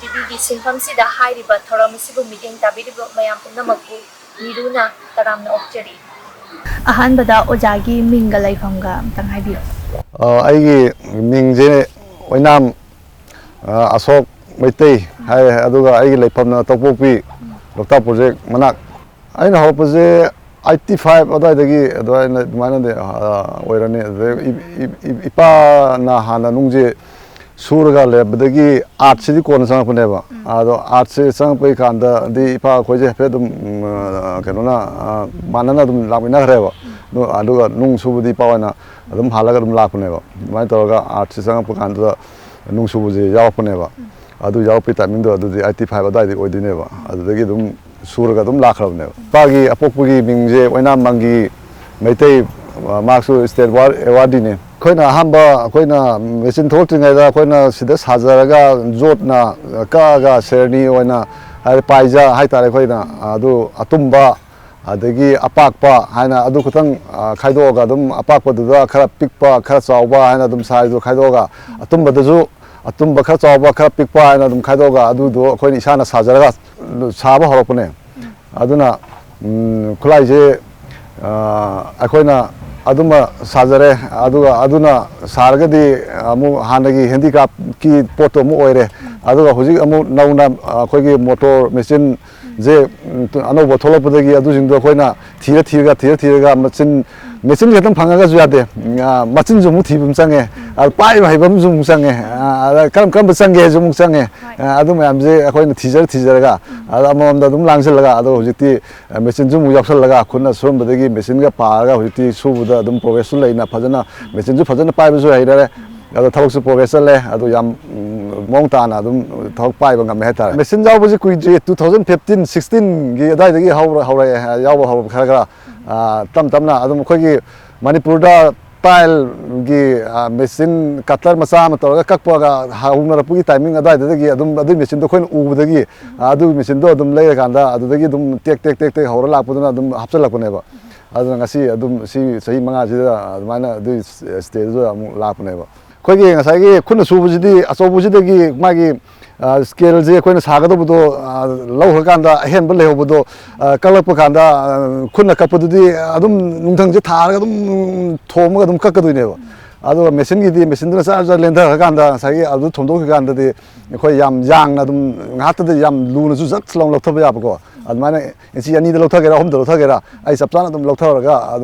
CCTVꯒꯤ ꯁꯤꯟꯐꯝꯁꯤꯗ ꯍꯥꯏꯔꯤꯕ ꯊꯧꯔꯝ ꯑꯁꯤꯕꯨ ꯃꯤꯠꯌꯦꯡ ꯇꯥꯕꯤꯔꯤꯕ ꯃꯌꯥꯝ ꯄꯨꯝꯅꯃꯛꯄꯨ ꯃꯤꯔꯨꯅ ꯇꯔꯥꯝꯅ ꯑꯣꯛꯆꯔꯤ꯫ ꯑꯍꯥꯟꯕꯗ ꯑꯣꯖꯥꯒꯤ ꯃꯤꯡꯒ ꯂꯩꯐꯝꯒ ꯑꯝꯇꯪ ꯍꯥꯏꯕꯤꯌꯨ꯫ ꯑꯩꯒꯤ ꯃꯤꯡꯁꯦ ꯑꯣꯏꯅꯥꯝ ꯑꯁꯣꯛ ꯃꯩꯇꯩ ꯍꯥꯏ, ꯑꯗꯨꯒ ꯑꯩꯒꯤ ꯂꯩꯐꯝꯅ ꯇꯧꯄꯣꯛꯄꯤ ꯂꯣꯛꯇꯥꯛ ꯄ꯭ꯔꯣꯖꯦꯛ ꯃꯅꯥꯛ꯫ ꯑꯩꯅ ꯍꯧꯔꯛꯄꯁꯦ 85 ꯑꯗꯨꯋꯥꯏꯗꯒꯤ ꯑꯗꯨꯃꯥꯏꯅꯗꯤ ꯑꯣꯏꯔꯅꯤ꯫ ꯑꯗꯨꯗꯩ ꯏꯄꯥꯅ ꯍꯥꯟꯅ ꯅꯨꯡꯁꯦ ꯁꯨꯔꯒ ꯂꯩꯔꯛꯄꯗꯒꯤ ꯑꯥꯔꯠꯁꯤꯗꯤ ꯀꯣꯟꯅ ꯆꯪꯉꯛꯄꯅꯦꯕ꯫ ꯑꯗꯣ ꯑꯥꯔꯠꯁꯦ ꯆꯪꯉꯛꯄꯒꯤ ꯀꯥꯟꯗꯗꯤ ꯏꯄꯥ ꯑꯩꯈꯣꯏꯁꯦ ꯍꯥꯏꯐꯦꯠ ꯑꯗꯨꯝ ꯀꯩꯅꯣꯅ ꯃꯥꯟꯅꯅ ꯑꯗꯨꯝ ꯂꯥꯛꯃꯤꯟꯅꯈ꯭ꯔꯦꯕ꯫ ꯑꯗꯨꯒ ꯅꯨꯡ ꯁꯨꯕꯗꯤ ꯏꯄꯥ ꯑꯣꯏꯅ ꯑꯗꯨꯝ ꯍꯥꯜꯂꯒ ꯑꯗꯨꯝ ꯂꯥꯛꯄꯅꯦꯕ꯫ ꯑꯗꯨꯃꯥꯏꯅ ꯇꯧꯔꯒ ꯑꯥꯔꯠꯁꯦ ꯆꯪꯉꯛꯄ ꯀꯥꯟꯗꯨꯗ ꯅꯨꯡ ꯁꯨꯕꯁꯦ ꯌꯥꯎꯔꯛꯄꯅꯦꯕ꯫ ꯑꯗꯨ ꯌꯥꯎꯔꯛꯄꯒꯤ ꯇꯥꯏꯃꯤꯡꯗꯣ ꯑꯗꯨꯗꯤ 85 ꯑꯗꯨꯋꯥꯏꯗꯒꯤ ꯑꯣꯏꯗꯣꯏꯅꯦꯕ꯫ ꯑꯗꯨꯗꯒꯤ ꯑꯗꯨꯝ ꯁꯨꯔꯒ ꯑꯗꯨꯝ ꯂꯥꯛꯈ꯭ꯔꯕꯅꯦꯕ꯫ ꯏꯄꯥꯒꯤ ꯑꯄꯣꯛꯄꯒꯤ ꯃꯤꯡꯁꯦ ꯑꯣꯏꯅꯥꯝ ꯃꯪꯒꯤ ꯃꯩꯇꯩ, ꯃꯍꯥꯛꯁꯨ ꯁ꯭ꯇꯦꯠ ꯑꯦꯋꯥꯔꯗꯤꯅꯤ꯫ ꯑꯩꯈꯣꯏꯅ ꯑꯍꯥꯟꯕ ꯃꯦꯆꯤꯟ ꯊꯣꯛꯂꯛꯇ꯭ꯔꯤꯉꯩꯗ ꯑꯩꯈꯣꯏꯅ ꯁꯤꯗ ꯁꯥꯖꯔꯒ ꯖꯣꯠꯅ ꯀꯛꯑꯒ ꯁꯦꯔꯅꯤ ꯑꯣꯏꯅ ꯄꯥꯏꯖ ꯍꯥꯏꯇꯥꯔꯦ ꯑꯩꯈꯣꯏꯅ, ꯑꯗꯨ ꯑꯇꯨꯝꯕ ꯑꯗꯒꯤ ꯑꯄꯥꯛꯄ ꯍꯥꯏꯅ ꯑꯗꯨ ꯈꯛꯇꯪ ꯈꯥꯏꯗꯣꯛꯑꯒ ꯑꯗꯨꯝ ꯑꯄꯥꯛꯄꯗꯨꯗ ꯈꯔ ꯄꯤꯛꯄ ꯈꯔ ꯆꯥꯎꯕ ꯍꯥꯏꯅ ꯑꯗꯨꯝ ꯁꯥꯏꯖꯇꯣ ꯈꯥꯏꯗꯣꯛꯑꯒ, ꯑꯇꯨꯝꯕꯗꯁꯨ ꯑꯇꯨꯝꯕ ꯈꯔ ꯆꯥꯎꯕ ꯈꯔ ꯄꯤꯛꯄ ꯍꯥꯏꯅ ꯑꯗꯨꯝ ꯈꯥꯏꯗꯣꯛꯑꯒ ꯑꯗꯨꯗꯣ ꯑꯩꯈꯣꯏꯅ ꯏꯁꯥꯅ ꯁꯥꯖꯔꯒ ꯁꯥꯕ ꯍꯧꯔꯛꯄꯅꯦ꯫ ꯑꯗꯨꯅ ꯈꯨꯠꯂꯥꯏꯁꯦ ꯑꯩꯈꯣꯏꯅ ꯑꯗꯨꯃ ꯁꯥꯖꯔꯦ꯫ ꯑꯗꯨꯒ ꯑꯗꯨꯅ ꯁꯥꯔꯒꯗꯤ ꯑꯃꯨꯛ ꯍꯥꯟꯅꯒꯤ ꯍꯦꯟꯗꯤꯀ꯭ꯔꯥꯐꯀꯤ ꯄꯣꯠꯇꯣ ꯑꯃꯨꯛ ꯑꯣꯏꯔꯦ꯫ ꯑꯗꯨꯒ ꯍꯧꯖꯤꯛ ꯑꯃꯨꯛ ꯅꯧꯅ ꯑꯩꯈꯣꯏꯒꯤ ꯃꯣꯇꯣꯔ ꯃꯦꯆꯤꯟꯁꯦ ꯑꯅꯧꯕ ꯊꯣꯛꯂꯛꯄꯗꯒꯤ ꯑꯗꯨꯁꯤꯡꯗꯣ ꯑꯩꯈꯣꯏꯅ ꯊꯤꯔꯒ ꯃꯦꯆꯤꯟ ꯈꯛꯇꯪ ꯐꯪꯉꯒꯁꯨ ꯌꯥꯗꯦ, ꯃꯆꯤꯟꯁꯨ ꯑꯃꯨꯛ ꯊꯤꯕ ꯑꯃ ꯆꯪꯉꯦ, ꯄꯥꯏꯕ ꯍꯩꯕ ꯑꯃꯁꯨ ꯑꯃꯨꯛ ꯆꯪꯉꯦ, ꯑꯗ ꯀꯔꯝꯕ ꯆꯪꯒꯦ ꯍꯥꯏꯁꯨ ꯑꯃꯨꯛ ꯆꯪꯉꯦ꯫ ꯑꯗꯨ ꯃꯌꯥꯝꯁꯦ ꯑꯩꯈꯣꯏꯅ ꯊꯤꯖꯔꯒ ꯑꯃꯃꯝꯗ ꯑꯗꯨꯝ ꯂꯥꯡꯁꯤꯜꯂꯒ, ꯑꯗꯣ ꯍꯧꯖꯤꯛꯇꯤ ꯃꯦꯆꯤꯟꯁꯨ ꯑꯃꯨꯛ ꯌꯥꯎꯁꯜꯂꯒ ꯈꯨꯠꯅ ꯁꯨꯔꯝꯕꯗꯒꯤ ꯃꯦꯆꯤꯟꯒ ꯄꯥꯔꯒ ꯍꯧꯖꯤꯛꯇꯤ ꯁꯨꯕꯗ ꯑꯗꯨꯝ ꯄ꯭ꯔꯣꯒ꯭ꯔꯦꯁꯁꯨ ꯂꯩꯅ ꯐꯖꯅ ꯃꯦꯆꯤꯟꯁꯨ ꯐꯖꯅ ꯄꯥꯏꯕꯁꯨ ꯍꯩꯔꯦ꯫ ꯑꯗꯣ ꯊꯕꯛꯁꯨ ꯄ꯭ꯔꯣꯒ꯭ꯔꯦꯁ ꯆꯠꯂꯦ꯫ ꯑꯗꯨ ꯌꯥꯝ ꯃꯑꯣꯡ ꯇꯥꯅ ꯑꯗꯨꯝ ꯊꯕꯛ ꯄꯥꯏꯕ ꯉꯝꯃꯦ ꯍꯥꯏꯇꯥꯔꯦ꯫ ꯃꯦꯆꯤꯟ ꯌꯥꯎꯕꯁꯤ ꯀꯨꯏꯗ꯭ꯔꯤ, 2015-16ꯒꯤ ꯑꯗꯨꯋꯥꯏꯗꯒꯤ ꯍꯧꯔꯛꯑꯦ ꯌꯥꯎꯕ ꯍꯧꯔꯛꯄ ꯈꯔ ꯇꯞ ꯇꯞꯅ ꯑꯗꯨꯝ ꯑꯩꯈꯣꯏꯒꯤ ꯃꯅꯤꯄꯨꯔꯗ ꯇꯥꯏꯜꯒꯤ ꯃꯦꯆꯤꯟ ꯀꯠꯇꯔ ꯃꯆꯥ ꯑꯃ ꯇꯧꯔꯒ ꯀꯛꯄꯒ ꯍꯧꯅꯔꯛꯄꯒꯤ ꯇꯥꯏꯃꯤꯡ ꯑꯗꯨꯋꯥꯏꯗꯒꯤ ꯑꯗꯨꯝ ꯑꯗꯨꯒꯤ ꯃꯦꯆꯤꯟꯗꯣ ꯑꯩꯈꯣꯏꯅ ꯎꯕꯗꯒꯤ ꯑꯗꯨꯒꯤ ꯃꯦꯆꯤꯟꯗꯣ ꯑꯗꯨꯝ ꯂꯩꯔꯀꯥꯟꯗ ꯑꯗꯨꯗꯒꯤ ꯑꯗꯨꯝ ꯇꯦꯛ ꯍꯧꯔ ꯂꯥꯛꯄꯗꯨꯅ ꯑꯗꯨꯝ ꯍꯥꯞꯆꯤꯜꯂꯛꯄꯅꯦꯕ꯫ ꯑꯗꯨꯅ ꯉꯁꯤ ꯑꯗꯨꯝ ꯁꯤ ꯆꯍꯤ 5ꯁꯤꯗ ꯑꯗꯨꯃꯥꯏꯅ ꯑꯗꯨꯒꯤ ꯁ꯭ꯇꯦꯖꯗꯨꯗ ꯑꯃꯨꯛ ꯂꯥꯛꯄꯅꯦꯕ꯫ ꯑꯩꯈꯣꯏꯒꯤ ꯉꯁꯥꯏꯒꯤ ꯈꯨꯠꯅ ꯁꯨꯕꯁꯤꯗꯤ ꯑꯆꯧꯕꯁꯤꯗꯒꯤ ꯃꯥꯒꯤ ꯁ꯭ꯀꯦꯜꯁꯦ ꯑꯩꯈꯣꯏꯅ ꯁꯥꯒꯗꯧꯕꯗꯣ ꯂꯧꯈ꯭ꯔꯀꯥꯟꯗ ꯑꯍꯦꯟꯕ ꯂꯩꯍꯧꯕꯗꯣ ꯀꯛꯂꯛꯄ ꯀꯥꯟꯗ ꯈꯨꯠꯅ ꯀꯛꯄꯗꯨꯗꯤ ꯑꯗꯨꯝ ꯅꯨꯡꯊꯪꯁꯦ ꯊꯥꯔꯒ ꯑꯗꯨꯝ ꯊꯣꯝꯃꯒ ꯑꯗꯨꯝ ꯀꯛꯀꯗꯣꯏꯅꯦꯕ꯫ ꯑꯗꯨꯒ ꯃꯦꯆꯤꯟꯗꯨꯅ ꯆꯔ ꯂꯦꯟꯊꯈ꯭ꯔꯀꯥꯟꯗ ꯉꯁꯥꯏꯒꯤ ꯑꯗꯨ ꯊꯣꯝꯗꯣꯛꯈꯤꯀꯥꯟꯗꯗꯤ ꯑꯩꯈꯣꯏ ꯌꯥꯝ ꯌꯥꯡꯅ ꯑꯗꯨꯝ ꯉꯥꯏꯍꯥꯛꯇꯗꯤ ꯌꯥꯝ ꯂꯨꯅꯁꯨ ꯖꯠ ꯂꯥꯎꯅ ꯂꯧꯊꯕ ꯌꯥꯕꯀꯣ꯫ ꯑꯗꯨꯃꯥꯏꯅ ꯏꯟꯆꯤ 2ꯗ ꯂꯧꯊꯒꯦꯔꯥ 3ꯗ ꯂꯧꯊꯒꯦꯔꯥ ꯑꯩ ꯆꯞ ꯆꯥꯅ ꯑꯗꯨꯝ ꯂꯧꯊꯔꯒ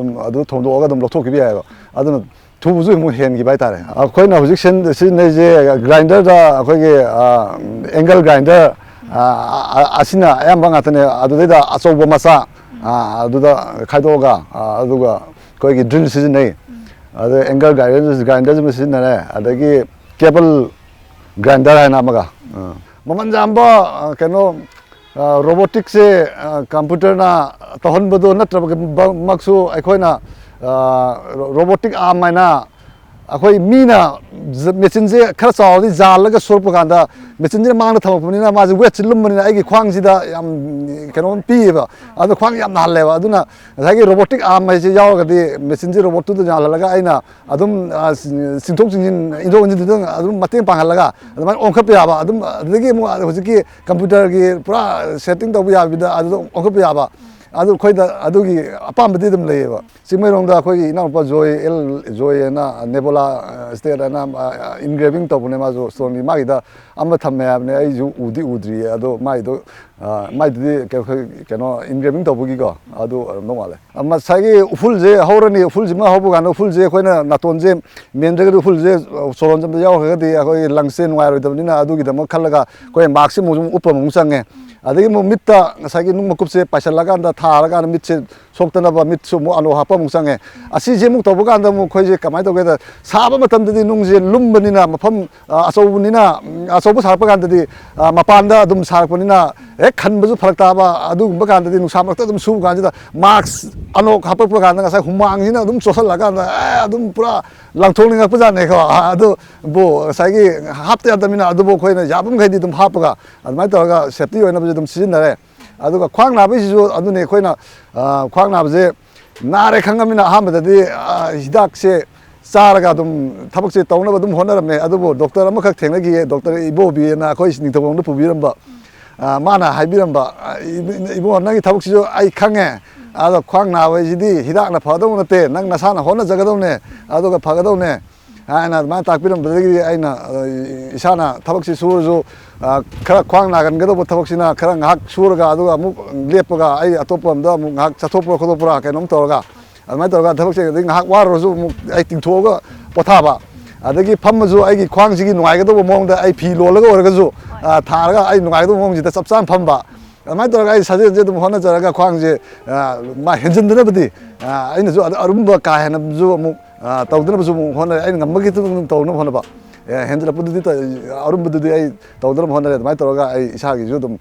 ꯑꯗꯨ ꯊꯣꯝꯗꯣꯛꯑꯒ ꯑꯗꯨꯝ ꯂꯧꯊꯣꯛꯈꯤꯕ ꯌꯥꯏꯑꯕ꯫ ꯑꯗꯨꯅ ꯊꯨꯕꯁꯨ ꯑꯃꯨꯛ ꯍꯦꯟꯈꯤꯕ ꯍꯥꯏꯇꯥꯔꯦ꯫ ꯑꯩꯈꯣꯏꯅ ꯍꯧꯖꯤꯛ ꯁꯤꯖꯤꯟꯅꯔꯤꯁꯦ ꯒ꯭ꯔꯥꯏꯟꯗꯔꯗ ꯑꯩꯈꯣꯏꯒꯤ ꯑꯦꯡꯒꯜ ꯒ꯭ꯔꯥꯏꯟꯗꯔ ꯑꯁꯤꯅ ꯑꯌꯥꯝꯕ ꯉꯥꯛꯇꯅꯦ꯫ ꯑꯗꯨꯗꯩꯗ ꯑꯆꯧꯕ ꯃꯆꯥ ꯑꯗꯨꯗ ꯈꯥꯏꯗꯣꯛꯑꯒ ꯑꯗꯨꯒ ꯑꯩꯈꯣꯏꯒꯤ ꯗ꯭ꯔꯤꯜ ꯁꯤꯖꯤꯟꯅꯩ꯫ ꯑꯗ ꯑꯦꯡꯒꯜ ꯒ꯭ꯔꯥꯏꯟꯗꯔꯁꯤꯃ ꯁꯤꯖꯤꯟꯅꯔꯦ, ꯑꯗꯒꯤ ꯀꯦꯕꯜ ꯒ꯭ꯔꯥꯏꯟꯗꯔ ꯍꯥꯏꯅ ꯑꯃꯒ꯫ ꯃꯃꯜ ꯌꯥꯝꯕ ꯀꯩꯅꯣ ꯔꯣꯕꯣꯇꯤꯛꯁꯦ ꯀꯝꯄ꯭ꯌꯨꯇꯔꯅ ꯇꯧꯍꯟꯕꯗꯣ ꯅꯠꯇ꯭ꯔꯕꯃꯛꯁꯨ ꯑꯩꯈꯣꯏꯅ ꯔꯣꯕꯣꯇꯤꯛ ꯑꯥꯔꯝ ꯍꯥꯏꯅ ꯑꯩꯈꯣꯏ ꯃꯤꯅ ꯃꯦꯆꯤꯟꯁꯦ ꯈꯔ ꯆꯥꯎꯔꯗꯤ ꯌꯥꯜꯂꯒ ꯁꯣꯔꯛꯄ ꯀꯥꯟꯗ ꯃꯦꯆꯤꯟꯁꯤꯅ ꯃꯥꯡꯗ ꯊꯝꯃꯛꯄꯅꯤꯅ ꯃꯥꯁꯦ ꯋꯦꯠꯁꯤ ꯂꯨꯝꯕꯅꯤꯅ ꯑꯩꯒꯤ ꯈ꯭ꯋꯥꯡꯁꯤꯗ ꯌꯥꯝ ꯀꯩꯅꯣꯝ ꯄꯤꯌꯦꯕ꯫ ꯑꯗꯣ ꯈ꯭ꯋꯥꯡ ꯌꯥꯝ ꯅꯥꯍꯜꯂꯦꯕ꯫ ꯑꯗꯨꯅ ꯉꯁꯥꯏꯒꯤ ꯔꯣꯕꯣꯇꯤꯛ ꯑꯥꯔꯝ ꯍꯥꯏꯁꯦ ꯌꯥꯎꯔꯒꯗꯤ ꯃꯦꯆꯤꯟꯁꯦ ꯔꯣꯕꯣꯠꯇꯨꯗ ꯌꯥꯜꯍꯜꯂꯒ ꯑꯩꯅ ꯑꯗꯨꯝ ꯆꯤꯡꯊꯣꯛ ꯆꯤꯡꯁꯤꯟ ꯏꯟꯊꯣꯛ ꯏꯟꯁꯤꯟꯗꯨꯗ ꯑꯗꯨꯝ ꯃꯇꯦꯡ ꯄꯥꯡꯍꯜꯂꯒ ꯑꯗꯨꯃꯥꯏꯅ ꯑꯣꯟꯈꯠꯄ ꯌꯥꯕ, ꯑꯗꯨꯝ ꯑꯗꯨꯗꯒꯤ ꯑꯃꯨꯛ ꯍꯧꯖꯤꯛꯀꯤ ꯀꯝꯄ꯭ꯌꯨꯇꯔꯒꯤ ꯄꯨꯔꯥ ꯁꯦꯠꯇꯤꯡ ꯇꯧꯕ ꯌꯥꯕꯗ ꯑꯗꯨꯗ ꯑꯣꯟꯈꯠꯄ ꯌꯥꯕ, ꯑꯗꯨ ꯑꯩꯈꯣꯏꯗ ꯑꯗꯨꯒꯤ ꯑꯄꯥꯝꯕꯗꯤ ꯑꯗꯨꯝ ꯂꯩꯌꯦꯕ꯫ ꯆꯤꯡꯃꯩꯔꯣꯡꯗ ꯑꯩꯈꯣꯏꯒꯤ ꯏꯅꯥꯎꯅꯨꯄꯥ ꯖꯣꯏ ꯑꯅ ꯅꯦꯕꯣꯂꯥ ꯁ꯭ꯇꯦꯠ ꯑꯅ ꯏꯟꯒ꯭ꯔꯦꯚꯤꯡ ꯇꯧꯕꯅꯦ, ꯃꯥꯁꯨ ꯁ꯭ꯇꯣꯟꯒꯤ ꯃꯥꯒꯤꯗ ꯑꯃ ꯊꯝꯃꯦ ꯍꯥꯏꯕꯅꯦ꯫ ꯑꯩꯁꯨ ꯎꯗ꯭ꯔꯤꯌꯦ꯫ ꯑꯗꯣ ꯃꯥꯏꯗꯨꯗꯤ ꯀꯩꯅꯣ ꯏꯟꯒ꯭ꯔꯦꯚꯤꯡ ꯇꯧꯕꯒꯤꯀꯣ ꯑꯗꯨ ꯑꯣꯏꯔꯝꯗꯧ ꯃꯥꯜꯂꯦ꯫ ꯉꯁꯥꯏꯒꯤ ꯎꯐꯨꯜꯁꯦ ꯍꯧꯔꯅꯤ, ꯎꯐꯨꯜꯁꯤꯃ ꯍꯧꯕ ꯀꯥꯟꯗ ꯎꯐꯨꯜꯁꯦ ꯑꯩꯈꯣꯏꯅ ꯅꯥꯇꯣꯟꯁꯦ ꯃꯦꯟꯗ꯭ꯔꯒꯗꯤ ꯎꯐꯨꯜꯁꯦ ꯁꯣꯔ ꯍꯣꯟꯖꯟꯕꯗ ꯌꯥꯎꯈ꯭ꯔꯒꯗꯤ ꯑꯩꯈꯣꯏ ꯂꯪꯁꯁꯦ ꯅꯨꯡꯉꯥꯏꯔꯣꯏꯗꯕꯅꯤꯅ ꯑꯗꯨꯒꯤꯗꯃꯛ ꯈꯜꯂꯒ ꯑꯩꯈꯣꯏ ꯃꯥꯛꯁꯁꯦ ꯑꯃꯨꯛ ꯎꯞꯄ ꯑꯃꯨꯛ ꯆꯪꯉꯦ꯫ ꯑꯗꯒꯤ ꯑꯃꯨꯛ ꯃꯤꯠꯇ ꯉꯁꯥꯏꯒꯤ ꯅꯨꯡ ꯃꯀꯨꯞꯁꯦ ꯄꯥꯏꯁꯤꯜꯂꯀꯥꯟꯗ ꯊꯥꯔꯀꯥꯟꯗ ꯃꯤꯠꯁꯦ ꯁꯣꯛꯇꯅꯕ ꯃꯤꯠꯁꯨ ꯑꯃꯨꯛ ꯑꯅꯣꯛ ꯍꯥꯞꯄ ꯑꯃꯨꯛ ꯆꯪꯉꯦ꯫ ꯑꯁꯤꯁꯦ ꯑꯃꯨꯛ ꯇꯧꯕ ꯀꯥꯟꯗ ꯑꯃꯨꯛ ꯑꯩꯈꯣꯏꯁꯦ ꯀꯃꯥꯏꯅ ꯇꯧꯒꯦꯗ, ꯁꯥꯕ ꯃꯇꯝꯗꯗꯤ ꯅꯨꯡꯁꯦ ꯂꯨꯝꯕꯅꯤꯅ ꯃꯐꯝ ꯑꯆꯧꯕꯅꯤꯅ, ꯑꯆꯧꯕ ꯁꯥꯔꯛꯄ ꯀꯥꯟꯗꯗꯤ ꯃꯄꯥꯟꯗ ꯑꯗꯨꯝ ꯁꯥꯔꯛꯄꯅꯤꯅ ꯍꯦꯛ ꯈꯟꯕꯁꯨ ꯐꯔꯛ ꯇꯥꯕ, ꯑꯗꯨꯒꯨꯝꯕ ꯀꯥꯟꯗꯗꯤ ꯅꯨꯡꯁꯥ ꯃꯔꯛꯇ ꯑꯗꯨꯝ ꯁꯨꯕ ꯀꯥꯟꯁꯤꯗ ꯃꯥꯛꯁ ꯑꯅꯣꯛ ꯍꯥꯞꯄꯛꯄ ꯀꯥꯟꯗ ꯉꯁꯥꯏ ꯍꯨꯃꯥꯡꯁꯤꯅ ꯑꯗꯨꯝ ꯆꯣꯠꯁꯤꯜꯂꯀꯥꯟꯗ ꯑꯗꯨꯝ ꯄꯨꯔꯥ ꯂꯪꯊꯣꯛꯅꯤꯡꯉꯛꯄꯖꯥꯠꯅꯦꯀꯣ꯫ ꯑꯗꯨꯕꯨ ꯉꯁꯥꯏꯒꯤ ꯍꯥꯞꯇ ꯌꯥꯗꯕꯅꯤꯅ ꯑꯗꯨꯕꯨ ꯑꯩꯈꯣꯏꯅ ꯌꯥꯕ ꯃꯈꯩꯗꯤ ꯑꯗꯨꯝ ꯍꯥꯞꯄꯒ ꯑꯗꯨꯃꯥꯏꯅ ꯇꯧꯔꯒ ꯁꯦꯐꯇꯤ ꯑꯣꯏꯅꯕꯁꯦ ꯑꯗꯨꯝ ꯁꯤꯖꯤꯟꯅꯔꯦ꯫ ꯑꯗꯨꯒ ꯈ꯭ꯋꯥꯡ ꯅꯥꯕꯒꯤꯁꯤꯁꯨ ꯑꯗꯨꯅꯤ, ꯑꯩꯈꯣꯏꯅ ꯈ꯭ꯋꯥꯡ ꯅꯥꯕꯁꯦ ꯅꯥꯔꯦ ꯈꯪꯉꯕꯅꯤꯅ ꯑꯍꯥꯟꯕꯗꯗꯤ ꯍꯤꯗꯥꯛꯁꯦ ꯆꯥꯔꯒ ꯑꯗꯨꯝ ꯊꯕꯛꯁꯦ ꯇꯧꯅꯕ ꯑꯗꯨꯝ ꯍꯣꯠꯅꯔꯝꯃꯦ ꯑꯗꯨꯕꯨ ꯗꯣꯛꯇꯔ ꯑꯃꯈꯛ ꯊꯦꯡꯅꯈꯤꯌꯦ ꯗꯣꯛꯇꯔ ꯏꯕꯣꯕꯤꯅ ꯑꯩꯈꯣꯏ ꯅꯤꯡꯊꯧꯈꯣꯡꯗ ꯄꯨꯕꯤꯔꯝꯕ ꯃꯥꯅ ꯍꯥꯏꯕꯤꯔꯝꯕ ꯏꯕꯨꯡꯉꯣ ꯅꯪꯒꯤ ꯊꯕꯛꯁꯤꯁꯨ ꯑꯩ ꯈꯪꯉꯦ ꯑꯗꯣ ꯈ꯭ꯋꯥꯡ ꯅꯥꯕ ꯍꯥꯏꯁꯤꯗꯤ ꯍꯤꯗꯥꯛꯅ ꯐꯒꯗꯧ ꯅꯠꯇꯦ ꯅꯪ ꯅꯁꯥꯅ ꯍꯣꯠꯅꯖꯒꯗꯧꯅꯦ ꯑꯗꯨꯒ ꯐꯒꯗꯧꯅꯦ ꯍꯥꯏꯅ ꯑꯗꯨꯃꯥꯏꯅ ꯇꯥꯛꯄꯤꯔꯝꯕꯗꯒꯤ ꯑꯩꯅ ꯏꯁꯥꯅ ꯊꯕꯛꯁꯤ ꯁꯨꯔꯁꯨ ꯈꯔ ꯈ꯭ꯋꯥꯡ ꯅꯥꯒꯟꯒꯗꯧꯕ ꯊꯕꯛꯁꯤꯅꯈꯔ ꯉꯥꯏꯍꯥꯛ ꯁꯨꯔꯒ ꯑꯗꯨꯒ ꯑꯃꯨꯛ ꯂꯦꯞꯄꯒ ꯑꯩ ꯑꯇꯣꯞꯄ ꯑꯝꯗ ꯑꯃꯨꯛ ꯉꯥꯏꯍꯥꯛ ꯆꯠꯊꯣꯛꯄ꯭ꯔꯥ ꯈꯣꯠꯇꯣꯛꯄ꯭ꯔꯥ ꯀꯩꯅꯣꯝ ꯇꯧꯔꯒ ꯑꯗꯨꯃꯥꯏꯅ ꯇꯧꯔꯒ ꯊꯕꯛꯁꯦ ꯑꯗꯒꯤ ꯉꯥꯏꯍꯥꯛ ꯋꯥꯔꯨꯔꯁꯨ ꯑꯃꯨꯛ ꯑꯩ ꯇꯤꯡꯊꯣꯛꯑꯒ ꯄꯣꯊꯥꯕ ꯑꯗꯒꯤ ꯐꯝꯃꯁꯨ ꯑꯩꯒꯤ ꯈ꯭ꯋꯥꯡꯁꯤꯒꯤ ꯅꯨꯡꯉꯥꯏꯒꯗꯧꯕ ꯃꯑꯣꯡꯗ ꯑꯩ ꯐꯤ ꯂꯣꯜꯂꯒ ꯑꯣꯏꯔꯒꯁꯨ ꯊꯥꯔꯒ ꯑꯩ ꯅꯨꯡꯉꯥꯏꯒꯗꯧꯕ ꯃꯑꯣꯡꯁꯤꯗ ꯆꯞ ꯆꯥꯅ ꯐꯝꯕ ꯑꯗꯨꯃꯥꯏꯅ ꯇꯧꯔꯒ ꯑꯩ ꯁꯥꯖꯦꯜꯁꯦ ꯑꯗꯨꯝ ꯍꯣꯠꯅꯖꯔꯒ ꯈ꯭ꯋꯥꯡꯁꯦ ꯃꯥ ꯍꯦꯟꯖꯤꯟꯗꯅꯕꯗꯤ ꯑꯩꯅꯁꯨ ꯑꯔꯨꯝꯕ ꯀꯥ ꯍꯦꯟꯅꯁꯨ ꯑꯃꯨꯛ ꯇꯧꯗꯅꯕꯁꯨ ꯑꯃꯨꯛ ꯍꯣꯠꯅꯔꯦ ꯑꯩꯅ ꯉꯝꯕꯒꯤ ꯑꯗꯨꯝ ꯇꯧꯅꯕ ꯍꯣꯠꯅꯕ ꯍꯦꯟꯖꯜꯂꯛꯄꯗꯨꯗꯤ ꯑꯔꯨꯝꯕꯗꯨꯗꯤ ꯑꯩ ꯇꯧꯗꯅꯕ ꯍꯣꯠꯅꯔꯦ ꯑꯗꯨꯃꯥꯏꯅ ꯇꯧꯔꯒ ꯑꯩ ꯏꯁꯥꯒꯤꯁꯨ ꯑꯗꯨꯝ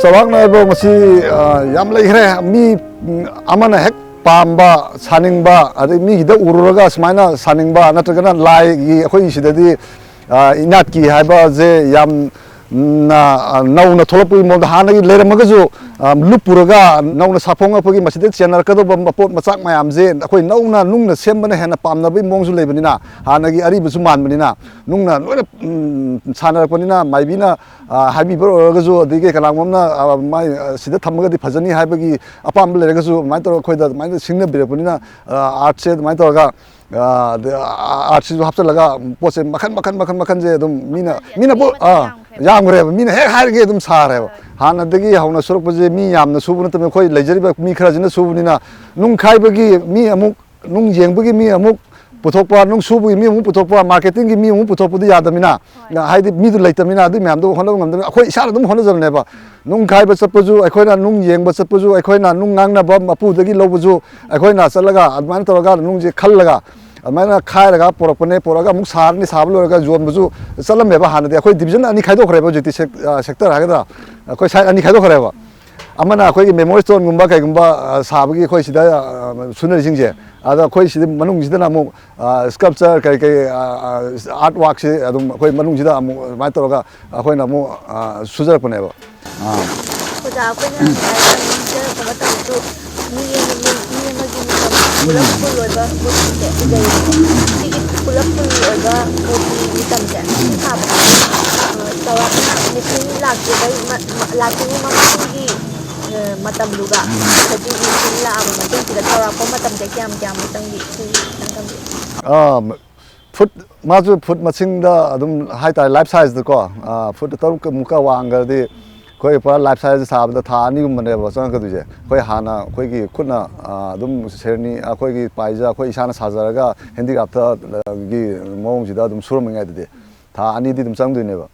ꯆꯥꯎꯔꯥꯛꯅ ꯍꯥꯏꯕ ꯃꯁꯤ ꯌꯥꯝ ꯂꯩꯈ꯭ꯔꯦ ꯃꯤ ꯑꯃꯅ ꯍꯦꯛ ꯄꯥꯝꯕ ꯁꯥꯅꯤꯡꯕ ꯑꯗꯩ ꯃꯤꯒꯤꯗ ꯎꯔꯨꯔꯒ ꯁꯨꯃꯥꯏꯅ ꯁꯥꯅꯤꯡꯕ ꯅꯠꯇ꯭ꯔꯒꯅ ꯂꯥꯏꯒꯤ ꯑꯩꯈꯣꯏꯒꯤ ꯁꯤꯗꯗꯤ ꯏꯅꯥꯠꯀꯤ ꯍꯥꯏꯕꯁꯦ ꯌꯥꯝ ꯅꯧꯅ ꯊꯣꯛꯂꯛꯄꯒꯤ ꯃꯑꯣꯡꯗ ꯍꯥꯟꯅꯒꯤ ꯂꯩꯔꯝꯃꯒꯁꯨ ꯂꯨꯞꯄꯨꯔꯒ ꯅꯧꯅ ꯁꯥꯐꯣꯡꯉꯛꯄꯒꯤ ꯃꯁꯤꯗ ꯆꯦꯟꯅꯔꯛꯀꯗꯧꯕ ꯃꯄꯣꯠ ꯃꯆꯥꯛ ꯃꯌꯥꯝꯁꯦ ꯑꯩꯈꯣꯏ ꯅꯧꯅ ꯅꯨꯡꯅ ꯁꯦꯝꯕꯅ ꯍꯦꯟꯅ ꯄꯥꯝꯅꯕꯒꯤ ꯃꯑꯣꯡꯁꯨ ꯂꯩꯕꯅꯤꯅ ꯍꯥꯟꯅꯒꯤ ꯑꯔꯤꯕꯁꯨ ꯃꯥꯟꯕꯅꯤꯅ ꯅꯨꯡꯅ ꯂꯣꯏꯅ ꯁꯥꯟꯅꯔꯛꯄꯅꯤꯅ ꯃꯥꯏꯕꯤꯅ ꯍꯥꯏꯕꯤꯕ ꯑꯣꯏꯔꯒꯁꯨ ꯑꯗꯒꯤ ꯀꯅꯥꯒꯨꯝꯕ ꯑꯃꯅ ꯃꯥꯏ ꯁꯤꯗ ꯊꯝꯃꯒꯗꯤ ꯐꯖꯅꯤ ꯍꯥꯏꯕꯒꯤ ꯑꯄꯥꯝꯕ ꯂꯩꯔꯒꯁꯨ ꯑꯗꯨꯃꯥꯏꯅ ꯇꯧꯔꯒ ꯑꯩꯈꯣꯏꯗ ꯑꯗꯨꯃꯥꯏꯅ ꯁꯤꯡꯅꯕꯤꯔꯛꯄꯅꯤna ꯑꯥꯔꯠꯁꯦ ꯑꯗꯨꯃꯥꯏꯅ ꯇꯧꯔꯒ ꯑꯥꯔꯠꯁꯤꯁꯨ ꯍꯥꯞꯆꯤꯜꯂꯒ ꯄꯣꯠꯁꯦ ꯃꯈꯟꯁꯦ ꯑꯗꯨꯝ ꯃꯤꯅ ꯌꯥꯝꯈ꯭ꯔꯦꯕ ꯃꯤꯅ ꯍꯦꯛ ꯍꯥꯏꯔꯒꯦ ꯑꯗꯨꯝ ꯁꯥꯔꯦꯕ ꯍꯥꯟꯅꯗꯒꯤ ꯍꯧꯅ ꯁꯨꯔꯛꯄꯁꯦ ꯃꯤ ꯌꯥꯝꯅ ꯁꯨꯕ ꯅꯠꯇꯕꯅ ꯑꯩꯈꯣꯏ ꯂꯩꯖꯔꯤꯕ ꯃꯤ ꯈꯔꯁꯤꯅ ꯁꯨꯕꯅꯤꯅ ꯅꯨꯡ ꯈꯥꯏꯕꯒꯤ ꯃꯤ ꯑꯃꯨꯛ ꯅꯨꯡ ꯌꯦꯡꯕꯒꯤ ꯃꯤ ꯑꯃꯨꯛ पुथोकपा नुंग सुबुगी मी अमुक पुथोकपा मार्केटिंग की मी अमुक पुथोकपदी यादमिना हाइदि मीदु लेतमिना अदु म्यामदु होनब ngमदन अखोय इसाना दुम होनजबनेबा नुंग खाइबा चपजु अखोयना नुंग येंगबा चपजु अखोयना नुंग ngangnaba मपुदगी लौबजु अखोयना चलगा अदमान तोरगा नुंगजे खल्लगा अदमाना खायरगा पोरपने पोरगा मुक सारनि साबल लरगा जोनबजु चलमेबा हानदि अखोय डिविजन अनि खाइदोखरेबा जुति सेक्टर हागदा अखोय साइड अनि खाइदोखरेबा अमना अखोयगी मेमोरी स्टोन गुम्बा कयगुम्बा साबगी अखोय सिदा सुनरिसिंगजे अदा अखोय सिदा मनुंगसिदा अमुक स्कल्पचर कई कई आर्ट वर्क से अदुम अखोय मनुंगसिदा अमुक माय तोरगा अखोयना अमुक सुजरपनेबा ओजा अखोयना स्कल्पचर कबा तौदु मी पुलप पुलोइबा बोटिसे उजै सिगी पुलप पुलोइबा बोटि तमजे खाबा तवापना मिसिन लाक्ति ममसिंगी मतमदुगा हजि मिसिन लाबा मतंसिदा तवापा मतमजे क्याम मतंगी फुट माजु फुट मसिंगदा अदुम हाइता लाइफ साइज दको फुट तरुक मुका वांगरदि कोई पर लाइफ साइज साबदा था अनि गुमनेबा चंगकदुजे कोई हाना कोइगी खुना अदुम सेरनी कोइगी पाइजा कोइ इसाना साजरगा हेंडिक्राफ्ट गी मोंगजिदा अदुम सुरमंगाइदि था अनि दि दुम चंगदुनेबा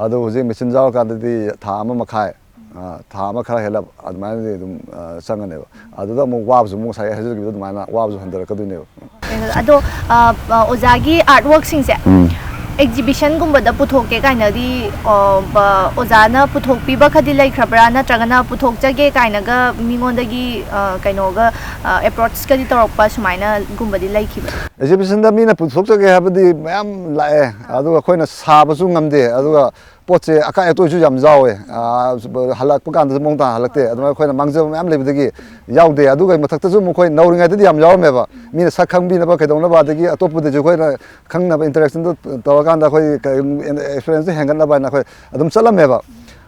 अदु होजे मेसिन जाव काददि था अमा मखाय था अमा खरा हेला अदमाने दुम चंगनेबा अदुदा मो वाबजु मो साय हजरगी अदमाना वाबजु हंदरकदुनेबा अदो ओजागी आर्ट वर्क सिंगसे exhibition गुम्बदा पुथोके काइनादी ओजाना पुथोकपीबा खदि लैख्रबरा नत्रगना पुथोकजगे काइनागा मिंगोंदगी काइनोगा अप्रोच कदि तोरपा सुमाइना गुम्बदी लैखिबा exhibition दा मीना पुथोकजगे हाबदी मयाम लाए अदुगा खोइना साबसु ngamde अदुगा पोचे अका एतोजु याम जावे हलकपा कांदा मोंता हलकते अदुमा खोइना मांगजब मयाम लेबदगी यावदे अदुगा मथक्तजु मखोइ नौरिंगाइदि याम यावमेबा मीना सखंगबिनबा कइदौनबा दगी अतोपदजु खोइना खंगनबा इंटरेक्शन दो तौरकांदा खोइ एक्सपीरियंस हेंगनबा ना खोइ अदुम चलमेबा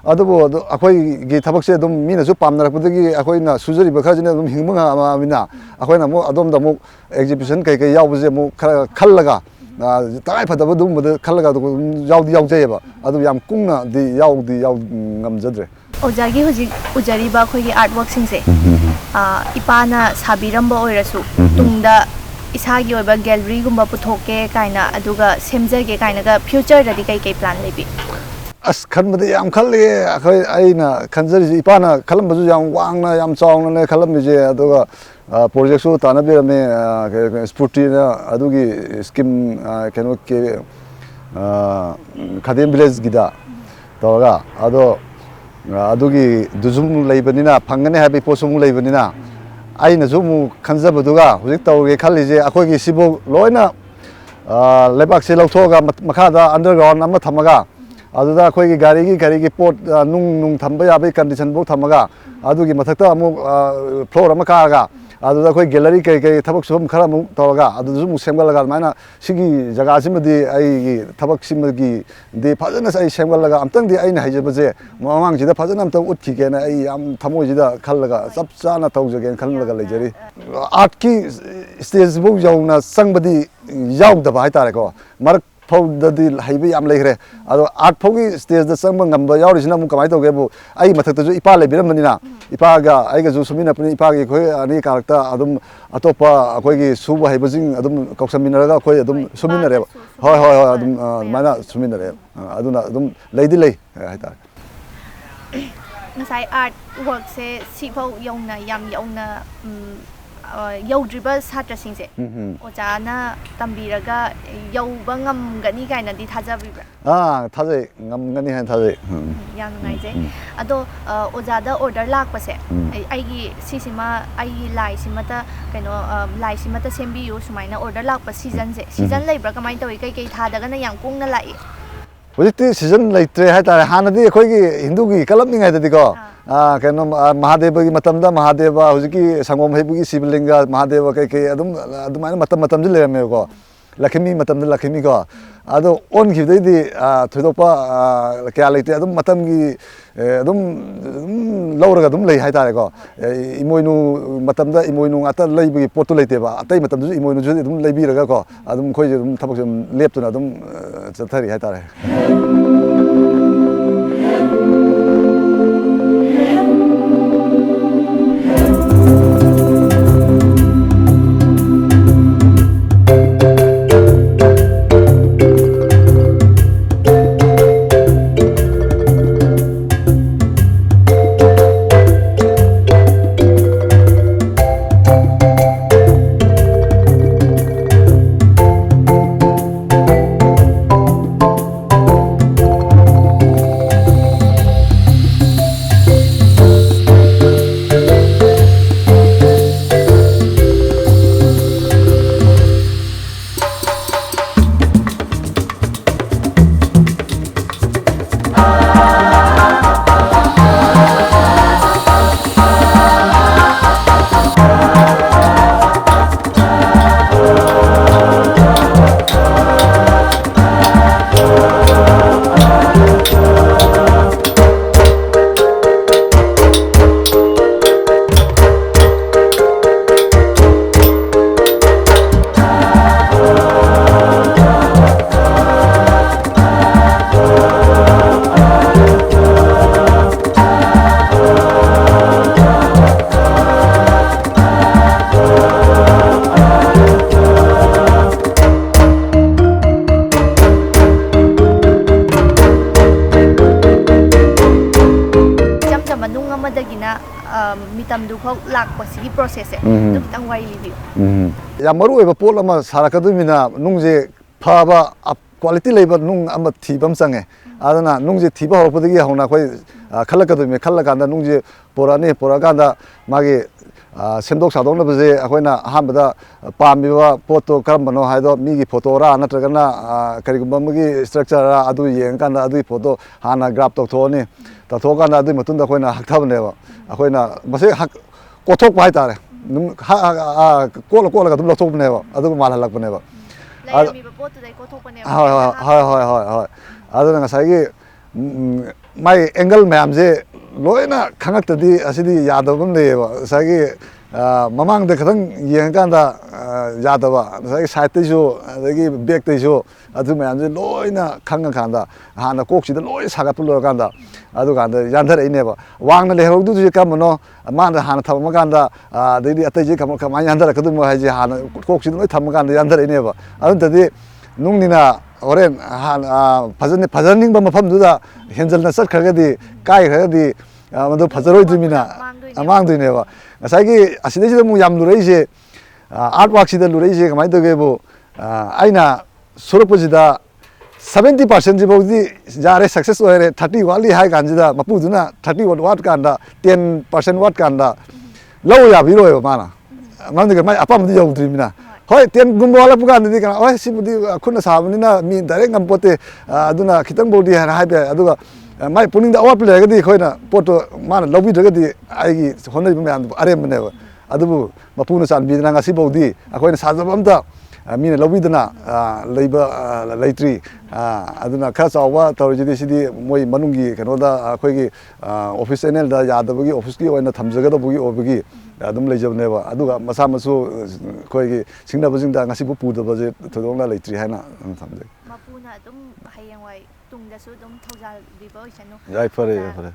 अदुबो अखोइगी थबकसे अदुम मीनासु पामनरपदगी अखोइना सुजरिबा खरजिना अदुम हिंगबा मामिना अखोइना मो अदोमदा मो एक्जिबिशन कई कई यावबजे मो खरा खल्लगा ꯇꯉꯥꯏ ꯐꯗꯕ ꯑꯗꯨꯒꯨꯝꯕꯗ ꯈꯜꯂꯒ ꯑꯗꯨꯝ ꯌꯥꯎꯗꯤ ꯌꯥꯎꯖꯩꯑꯕ ꯑꯗꯨ ꯌꯥꯝ ꯀꯨꯡꯅꯗꯤ ꯌꯥꯎ ꯉꯝꯖꯗ꯭ꯔꯦ ꯑꯣꯖꯥꯒꯤ ꯍꯧꯖꯤꯛ ꯎꯖꯔꯤꯕ ꯑꯩꯈꯣꯏꯒꯤ ꯑꯥꯔꯠ ꯋꯥꯔꯛꯁꯤꯡꯁꯦ ꯏꯄꯥꯅ ꯁꯥꯕꯤꯔꯝꯕ ꯑꯣꯏꯔꯁꯨ ꯇꯨꯡꯗ ꯏꯁꯥꯒꯤ ꯑꯣꯏꯕ ꯒꯦꯂꯔꯤꯒꯨꯝꯕ ꯄꯨꯊꯣꯛꯀꯦ ꯀꯥꯏꯅ ꯑꯗꯨꯒ ꯁꯦꯝꯖꯒꯦ ꯀꯥꯏꯅꯒ ꯐ꯭ꯌꯨꯆꯔꯗꯗꯤ ꯀꯩ ꯄ꯭ꯂꯥꯟ ꯂꯩꯕꯤ ꯑꯁ ꯈꯟꯕꯗꯤ ꯌꯥꯝ ꯈꯜꯂꯤ ꯑꯩꯅ ꯈꯟꯖꯔꯤꯁꯦ ꯏꯄꯥꯅ ꯈꯜꯂꯝꯕꯁꯨ ꯌꯥꯝ ꯋꯥꯡꯅ ꯌꯥꯝ ꯆꯥꯎꯅꯅꯦ ꯈꯜꯂꯝꯃꯤꯁꯦ ꯑꯗꯨꯒ ꯄ꯭ꯔꯣꯖꯦꯛꯁꯨ ꯇꯥꯟꯅꯕꯤꯔꯝꯃꯦ ꯁ꯭ꯐꯨꯔꯇꯤꯅ ꯑꯗꯨꯒꯤ ꯁ꯭ꯀꯤꯝ ꯀꯩꯅꯣ ꯈꯥꯗꯦꯝ ꯚꯤꯂꯦꯖꯒꯤꯗ ꯇꯧꯔꯒ ꯑꯗꯣ ꯑꯗꯨꯒꯤꯗꯨꯁꯨ ꯑꯃꯨꯛ ꯂꯩꯕꯅꯤꯅ ꯐꯪꯒꯅꯤ ꯍꯥꯏꯕꯒꯤ ꯄꯣꯠꯁꯨ ꯑꯃꯨꯛ ꯂꯩꯕꯅꯤꯅ ꯑꯩꯅꯁꯨ ꯑꯃꯨꯛ ꯈꯟꯖꯕꯗꯨꯒ ꯍꯧꯖꯤꯛ ꯇꯧꯔꯒꯦ ꯈꯜꯂꯤꯁꯦ ꯑꯩꯈꯣꯏꯒꯤ ꯁꯤꯕꯨ ꯂꯣꯏꯅ ꯂꯩꯕꯥꯛꯁꯦ ꯂꯧꯊꯣꯛꯑꯒ ꯃꯈꯥꯗ ꯑꯟꯗꯔꯒ꯭ꯔꯥꯎꯟ ꯑꯃ ꯊꯝꯃꯒ ꯑꯗꯨꯗ ꯑꯩꯈꯣꯏꯒꯤ ꯒꯥꯔꯤꯒꯤ ꯄꯣꯠ ꯅꯨꯡ ꯊꯝꯕ ꯌꯥꯕꯒꯤ ꯀꯟꯗꯤꯁꯟꯐꯥꯎ ꯊꯝꯃꯒ ꯑꯗꯨꯒꯤ ꯃꯊꯛꯇ ꯑꯃꯨꯛ ꯐ꯭ꯂꯣꯔ ꯑꯃ ꯀꯥꯔꯒ ꯑꯗꯨꯗ ꯑꯩꯈꯣꯏ ꯒꯦꯂꯔꯤ ꯀꯩ ꯊꯕꯛ ꯁꯨꯐꯝ ꯈꯔ ꯑꯃꯨꯛ ꯇꯧꯔꯒ ꯑꯗꯨꯗꯁꯨ ꯑꯃꯨꯛ ꯁꯦꯝꯒꯠꯂꯒ ꯑꯗꯨꯃꯥꯏꯅ ꯁꯤꯒꯤ ꯖꯒꯥꯁꯤꯃꯗꯤ ꯑꯩꯒꯤ ꯊꯕꯛꯁꯤꯃꯗꯤ ꯐꯖꯅ ꯑꯩ ꯁꯦꯝꯒꯠꯂꯒ ꯑꯝꯇꯪꯗꯤ ꯑꯩꯅ ꯍꯩꯖꯕꯁꯦ ꯃꯃꯥꯡꯁꯤꯗ ꯐꯖꯅ ꯑꯝꯇꯪ ꯎꯠꯈꯤꯒꯦꯅ ꯑꯩ ꯌꯥꯝ ꯊꯃꯣꯏꯁꯤꯗ ꯈꯜꯂꯒ ꯆꯞ ꯆꯥꯅ ꯇꯧꯖꯒꯦꯅ ꯈꯜꯂꯒ ꯂꯩꯖꯔꯤ ꯑꯥꯔꯠꯀꯤ ꯁ꯭ꯇꯦꯖꯐꯥꯎ ꯌꯧꯅ ꯆꯪꯕꯗꯤ ꯌꯥꯎꯗꯕ ꯍꯥꯏꯇꯥꯔꯦꯀꯣ ꯃꯔꯛ ꯐꯥꯎꯗꯗꯤ ꯍꯩꯕ ꯌꯥꯝ ꯂꯩꯈ꯭ꯔꯦ ꯑꯗꯣ ꯑꯥꯔꯠ ꯐꯥꯎꯒꯤ ꯁ꯭ꯇꯦꯖꯇ ꯆꯪꯕ ꯉꯝꯕ ꯌꯥꯎꯔꯤꯁꯤꯅ ꯑꯃꯨꯛ ꯀꯃꯥꯏꯅ ꯇꯧꯒꯦꯕꯨ ꯑꯩ ꯃꯊꯛꯇꯁꯨ ꯏꯄꯥ ꯂꯩꯕꯤꯔꯝꯕꯅꯤ나 ꯏꯄꯥꯒ ꯑꯩꯒꯁꯨ ꯁꯨꯃꯤꯟꯅꯕꯅꯤ ꯏꯄꯥꯒꯤ ꯑꯩꯈꯣꯏ ꯑꯅꯤ ꯀꯥꯔꯛꯇ ꯑꯗꯨꯝ ꯑꯇꯣꯞꯄ ꯑꯩꯈꯣꯏꯒꯤ ꯁꯨꯕ ꯍꯩꯕꯁꯤꯡ ꯑꯗꯨꯝ ꯀꯧꯁꯟꯃꯤꯟꯅꯔꯒ ꯑꯩꯈꯣꯏ ꯑꯗꯨꯝ ꯁꯨꯃꯤꯟꯅꯔꯦꯕ ꯍꯣꯏ ꯑꯗꯨꯃꯥꯏꯅ ꯁꯨꯃꯤꯟꯅꯔꯦ ꯑꯗꯨꯅ ꯑꯗꯨꯝ ꯂꯩꯗꯤ ꯂꯩ ꯍꯥꯏꯇꯥꯔꯦ ꯉꯁꯥꯏ ꯑꯥꯔꯠ ꯋꯥꯔꯛꯁꯦ ꯁꯤꯐꯥꯎ ꯌꯧꯅ ꯌꯥꯝ ꯌꯧꯅ ꯌꯧꯗ꯭ꯔꯤꯕ ꯁꯥꯇ꯭ꯔꯁꯤꯡꯁꯦ ꯑꯣꯖꯥꯅ ꯇꯝꯕꯤꯔꯒ ꯌꯧꯕ ꯉꯝꯒꯅꯤ ꯀꯥꯏꯅꯗꯤ ꯊꯥꯖꯕꯤꯕ꯭ꯔꯥ ꯊꯥꯖꯩ ꯉꯝꯒꯅꯤ ꯍꯥꯏꯅ ꯊꯥꯖꯩ ꯌꯥꯝ ꯅꯨꯡꯉꯥꯏꯖꯩ ꯑꯗꯣ ꯑꯣꯖꯥꯗ ꯑꯣꯔꯗꯔ ꯂꯥꯛꯄꯁꯦ ꯑꯩꯒꯤ ꯁꯤꯁꯤꯃ ꯑꯩꯒꯤ ꯂꯥꯏꯁꯤꯃꯇ ꯀꯩꯅꯣ ꯂꯥꯏꯁꯤꯃꯇ ꯁꯦꯝꯕꯤꯌꯨ ꯁꯨꯃꯥꯏꯅ ꯑꯣꯔꯗꯔ ꯂꯥꯛꯄ ꯁꯤꯖꯟꯁꯦ ꯁꯤꯖꯟ ꯂꯩꯕ꯭ꯔꯥ ꯀꯃꯥꯏꯅ ꯇꯧꯏ ꯀꯩꯀꯩ ꯊꯥꯗꯒꯅ ꯌꯥꯝ ꯀꯨꯡꯅ ꯂꯥꯛꯏ ꯍꯧꯖꯤꯛꯇꯤ ꯁꯤꯖꯟ ꯂꯩꯇ꯭ꯔꯦ ꯍꯥꯏꯇꯥꯔꯦ ꯍꯥꯟꯅꯗꯤ ꯑꯩꯈꯣꯏꯒꯤ ꯍꯤꯟꯗꯨꯒꯤ ꯀꯜꯂꯛꯂꯤꯉꯩꯗꯗꯤꯀꯣ ꯀꯩꯅꯣ ꯃꯍꯥꯗꯦꯕꯒꯤ ꯃꯇꯝꯗ ꯃꯍꯥꯗꯦꯕ ꯍꯧꯖꯤꯛꯀꯤ ꯁꯪꯒꯣꯝ ꯍꯩꯕꯒꯤ ꯁꯤꯕꯂꯤꯡꯒ ꯃꯍꯥꯗꯦꯕ ꯀꯩꯀꯩ ꯑꯗꯨꯃꯥꯏꯅ ꯃꯇꯝꯗꯤ ꯂꯩꯔꯝꯃꯦꯕꯀꯣ ꯂꯛꯈꯤꯃꯤ ꯃꯇꯝꯗ ꯂꯛꯈꯤꯃꯤꯀꯣ ꯑꯗꯣ ꯑꯣꯟꯈꯤꯕꯗꯩꯗꯤ ꯊꯣꯏꯗꯣꯛꯄ ꯀꯌꯥ ꯂꯩꯇꯦ ꯑꯗꯨꯝ ꯃꯇꯝꯒꯤ ꯑꯗꯨꯝ ꯂꯧꯔꯒ ꯑꯗꯨꯝ ꯂꯩ ꯍꯥꯏꯇꯥꯔꯦꯀꯣ ꯏꯃꯣꯏꯅꯨ ꯃꯇꯝꯗ ꯏꯃꯣꯏꯅු ꯉꯥꯛꯇ ꯂꯩꯕꯒꯤ ꯄꯣꯠꯇꯨ ꯂꯩꯇꯦꯕ ꯑꯇꯩ ꯃꯇꯝꯗꯁꯨ ꯏꯃꯣꯏꯅꯨꯁꯨ ꯑꯗꯨꯝ ꯂꯩꯕꯤꯔꯒꯀꯣ ꯑꯗꯨꯝ ꯑꯩꯈꯣꯏꯁꯨ ꯑꯗꯨꯝ ꯊꯕꯛꯁꯦ ꯑꯗꯨꯝ ꯂꯦꯞꯇꯨꯅ ꯑꯗꯨꯝ ꯆꯠꯊꯔꯤ ꯍꯥꯏꯇꯥꯔꯦ 미tam두ꯐꯥꯎ ꯂꯥꯛꯄꯁꯤꯒꯤ ꯄ꯭ꯔꯣꯁꯦꯁꯁꯦ ꯑꯗꯨ ꯈꯤꯇꯪ ꯋꯥꯔꯤ ꯂꯤꯕꯤꯌꯨ ꯌꯥꯝ ꯃꯔꯨꯑꯣꯏꯕ ꯄꯣꯠ ꯑꯃ ꯁꯥꯔꯛꯀꯗꯣꯏꯅꯤꯅ ꯅꯨꯡꯁꯦ ꯐꯕ ꯀ꯭ꯋꯥꯂꯤꯇꯤ ꯂꯩꯕ ꯅꯨꯡ ꯑꯃ ꯊꯤꯕ ꯑꯃ ꯆꯪꯉꯦ ꯑꯗꯨꯅ ꯅꯨꯡꯁꯦ ꯊꯤꯕ ꯍꯧꯔꯛꯄꯗꯒꯤ ꯍꯧꯅ ꯑꯩꯈꯣꯏ ꯈꯜꯂꯛꯀꯗꯣꯏꯅꯤ ꯈꯜꯂꯀꯥꯟꯗ ꯅꯨꯡꯁꯦ ꯄꯨꯔꯛꯑꯀꯥꯟꯗ ꯃꯥꯒꯤ ꯁꯦꯝꯗꯣꯛ ꯁꯥꯗꯣꯛꯅꯕꯁꯦ ꯑꯩꯈꯣꯏꯅ ꯑꯍꯥꯟꯕꯗ ꯄꯥꯝꯃꯤꯕ ꯄꯣꯠꯇꯣ ꯀꯔꯝꯕꯅꯣ ꯍꯥꯏꯗꯣ ꯃꯤꯒꯤ ꯐꯣꯇꯣꯔꯥ ꯅꯠꯇ꯭ꯔꯒꯅ ꯀꯔꯤꯒꯨꯝꯕ ꯑꯃꯒꯤ ꯁ꯭ꯇ꯭ꯔꯛꯆꯔꯔꯥ ꯑꯗꯨ ꯌꯦꯡꯉꯀꯥꯟꯗ ꯑꯗꯨꯒꯤ ꯄꯣꯠꯇꯣ ꯍꯥꯟꯅ ꯒ꯭ꯔꯥꯐ ꯇꯧꯊꯣꯛꯑꯅꯤ ꯇꯧꯊꯣꯛꯑꯀꯥꯟꯗ ꯑꯗꯨꯒꯤ ꯃꯇꯨꯡꯗ ꯑꯩꯈꯣꯏꯅ ꯍꯛꯊꯕꯅꯦꯕ ꯑꯩꯈꯣꯏꯅ ꯃꯁꯤ ꯀꯣꯠꯊꯣꯛꯄ ꯍꯥꯏꯇꯥꯔꯦ ꯀꯣꯠꯂꯒ ꯑꯗꯨꯝ ꯂꯧꯊꯣꯛꯄꯅꯦꯕ ꯑꯗꯨꯒ ꯃꯥꯜꯍꯜꯂꯛꯄꯅꯦꯕ ꯂꯩꯔꯝꯃꯤꯕ ꯄꯣꯠꯇꯨꯗꯩ ꯀꯣꯠꯊꯣꯛꯄꯅꯦꯕ ꯍꯣꯏ ꯑꯗꯨꯅ ꯉꯁꯥꯏꯒꯤ ꯃꯥꯒꯤ ꯑꯦꯡꯒꯜ ꯃꯌꯥꯝꯁꯦ ꯂꯣꯏꯅ ꯈꯪꯉꯛꯇꯗꯤ ꯑꯁꯤꯗꯤ ꯌꯥꯗꯕ ꯑꯃ ꯂꯩꯌꯦꯕ ꯉꯁꯥꯏꯒꯤ ꯃꯃꯥꯡꯗ ꯈꯤꯇꯪ ꯌꯦꯡꯉꯀꯥꯟꯗ ꯌꯥꯗꯕ ꯉꯁꯥꯏꯒꯤ ꯁꯥꯏꯠꯇꯩꯁꯨ ꯑꯗꯒꯤ ꯕꯦꯛꯇꯩꯁꯨ ꯑꯗꯨ ꯃꯌꯥꯝꯁꯦ ꯂꯣꯏꯅ ꯈꯪꯉꯀꯥꯟꯗ ꯍꯥꯟꯅ ꯀꯣꯛꯁꯤꯗ ꯂꯣꯏ ꯁꯥꯒꯠꯄ ꯂꯣꯏꯔꯀꯥꯟꯗ ꯑꯗꯨꯀꯥꯟꯗ ꯌꯥꯟꯊꯔꯛꯏꯅꯦꯕ ꯋꯥꯡꯅ ꯂꯩꯍꯧꯗꯨꯁꯦ ꯀꯔꯝꯕꯅꯣ ꯃꯥꯅ ꯍꯥꯟꯅ ꯊꯝꯃꯀꯥꯟꯗ ꯑꯗꯩꯗꯤ ꯑꯇꯩꯁꯦ ꯀꯃꯥꯏꯅ ꯌꯥꯟꯊꯔꯛꯀꯗꯣꯏꯅꯣ ꯍꯥꯏꯁꯦ ꯍꯥꯟꯅ ꯀꯣꯛꯁꯤꯗ ꯂꯣꯏ ꯊꯝꯃꯀꯥꯟꯗ ꯌꯥꯟꯊꯔꯛꯏꯅꯦꯕ ꯑꯗꯨꯅꯗꯤ ꯅꯨꯡꯅꯤꯅ ꯍꯣꯔꯦꯟ ꯐꯖꯅꯤꯡꯕ ꯃꯐꯝꯗꯨꯗ ꯍꯦꯟꯖꯜꯅ ꯆꯠꯈ꯭ꯔꯒꯗꯤ ꯀꯥꯏꯈ꯭ꯔꯒꯗꯤ ꯃꯗꯨ ꯐꯖꯔꯣꯏꯗ꯭ꯔꯤꯃꯤꯅ ꯃꯥꯡꯗꯣꯏꯅꯦꯕ ꯉꯁꯥꯏꯒꯤ ꯑꯁꯤꯗꯩꯁꯤꯗ ꯑꯃꯨꯛ ꯌꯥꯝ ꯂꯨꯔꯛꯏꯁꯦ ꯑꯥꯔꯠ ꯋꯥꯔꯛꯁꯤꯗ ꯂꯨꯔꯛꯏꯁꯦ ꯀꯃꯥꯏꯅ ꯇꯧꯒꯦꯕꯨ ꯑꯩꯅ ꯁꯨꯔꯛꯄꯁꯤꯗ 70% ꯐꯥꯎꯗꯤ ꯌꯥꯔꯦ ꯁꯛꯁꯦꯁ ꯑꯣꯏꯔꯦ 30 ꯋꯥꯠꯂꯤ ꯍꯥꯏ ꯀꯥꯟꯁꯤꯗ ꯃꯄꯨꯗꯨꯅ 30 ꯋꯥꯠꯀꯥꯟꯗ 10% ꯋꯥꯠꯀꯥꯟꯗ ꯂꯧ ꯌꯥꯕꯤꯔꯣꯏꯕ ꯃꯥꯅ ꯃꯔꯝꯗꯤ ꯃꯥꯏ ꯑꯄꯥꯝꯕꯗꯤ ꯌꯧꯗ꯭ꯔꯤꯕꯅꯤꯅ ꯍꯣꯏ 10ꯒꯨꯝꯕ ꯋꯥꯠꯂꯛꯄ ꯀꯥꯟꯗꯗꯤ ꯀꯅꯥ ꯍꯣꯏ ꯁꯤꯕꯨꯗꯤ ꯈꯨꯠꯅ ꯁꯥꯕꯅꯤꯅ ꯃꯤ ꯗꯥꯏꯔꯦꯛ ꯉꯝꯄꯣꯠꯇꯦ ꯑꯗꯨꯅ ꯈꯤꯇꯪꯐꯥꯎꯗꯤ ꯍꯥꯏꯕ ꯌꯥꯏ ꯑꯗꯨꯒ ꯃꯥꯏ ꯄꯨꯛꯅꯤꯡꯗ ꯑꯋꯥꯠꯄ ꯂꯩꯔꯒꯗꯤ ꯑꯩꯈꯣꯏꯅ ꯄꯣꯠꯇꯣ ꯃꯥꯅ ꯂꯧꯕꯤꯗ꯭ꯔꯒꯗꯤ ꯑꯩꯒꯤ ꯍꯣꯠꯅꯔꯤꯕ ꯃꯌꯥꯝꯗꯨ ꯑꯔꯦꯝꯕꯅꯦꯕ ꯑꯗꯨꯕꯨ ꯃꯄꯨꯅ ꯆꯥꯟꯕꯤꯗꯅ ꯉꯁꯤꯐꯥꯎꯗꯤ ꯑꯩꯈꯣꯏꯅ ꯁꯥꯖꯕ ꯑꯝꯇ ꯃꯤꯅ ꯂꯧꯕꯤꯗꯅ ꯂꯩꯇ꯭ꯔꯤ ꯑꯗꯨꯅ ꯈꯔ ꯆꯥꯎꯕ ꯇꯧꯔꯤꯁꯤꯗꯤ ꯁꯤꯗꯤ ꯃꯣꯏ ꯃꯅꯨꯡꯒꯤ ꯀꯩꯅꯣꯗ ꯑꯩꯈꯣꯏꯒꯤ ꯑꯣꯐꯤꯁ ꯆꯦꯅꯦꯜꯗ ꯌꯥꯗꯕꯒꯤ ꯑꯣꯐꯤꯁꯀꯤ ꯑꯣꯏꯅ ꯊꯝꯖꯒꯗꯕꯒꯤ ꯑꯣꯏꯕꯒꯤ ꯑꯗꯨꯝ ꯂꯩꯖꯕꯅꯦꯕ ꯑꯗꯨꯒ ꯃꯁꯥ ꯃꯁꯨ ꯑꯩꯈꯣꯏꯒꯤ ꯁꯤꯡꯅꯕꯁꯤꯡꯗ ꯉꯁꯤꯕꯨ ꯄꯨꯗꯕꯁꯦ ꯊꯣꯏꯗꯣꯛꯅ ꯂꯩꯇ꯭ꯔꯤ ꯍꯥꯏꯅ ꯊꯝꯖꯩ ꯃꯄꯨꯅ ꯑꯗꯨꯝ ꯍꯌꯦꯡꯋꯥꯏ ꯇꯨꯡꯗꯁꯨ ꯑꯗꯨꯝ ꯊꯧꯖꯥꯜꯕꯤꯕ ꯑꯣꯏꯁꯅꯨ ꯌꯥꯏꯐꯔꯦ ꯌꯥꯏꯐꯔꯦ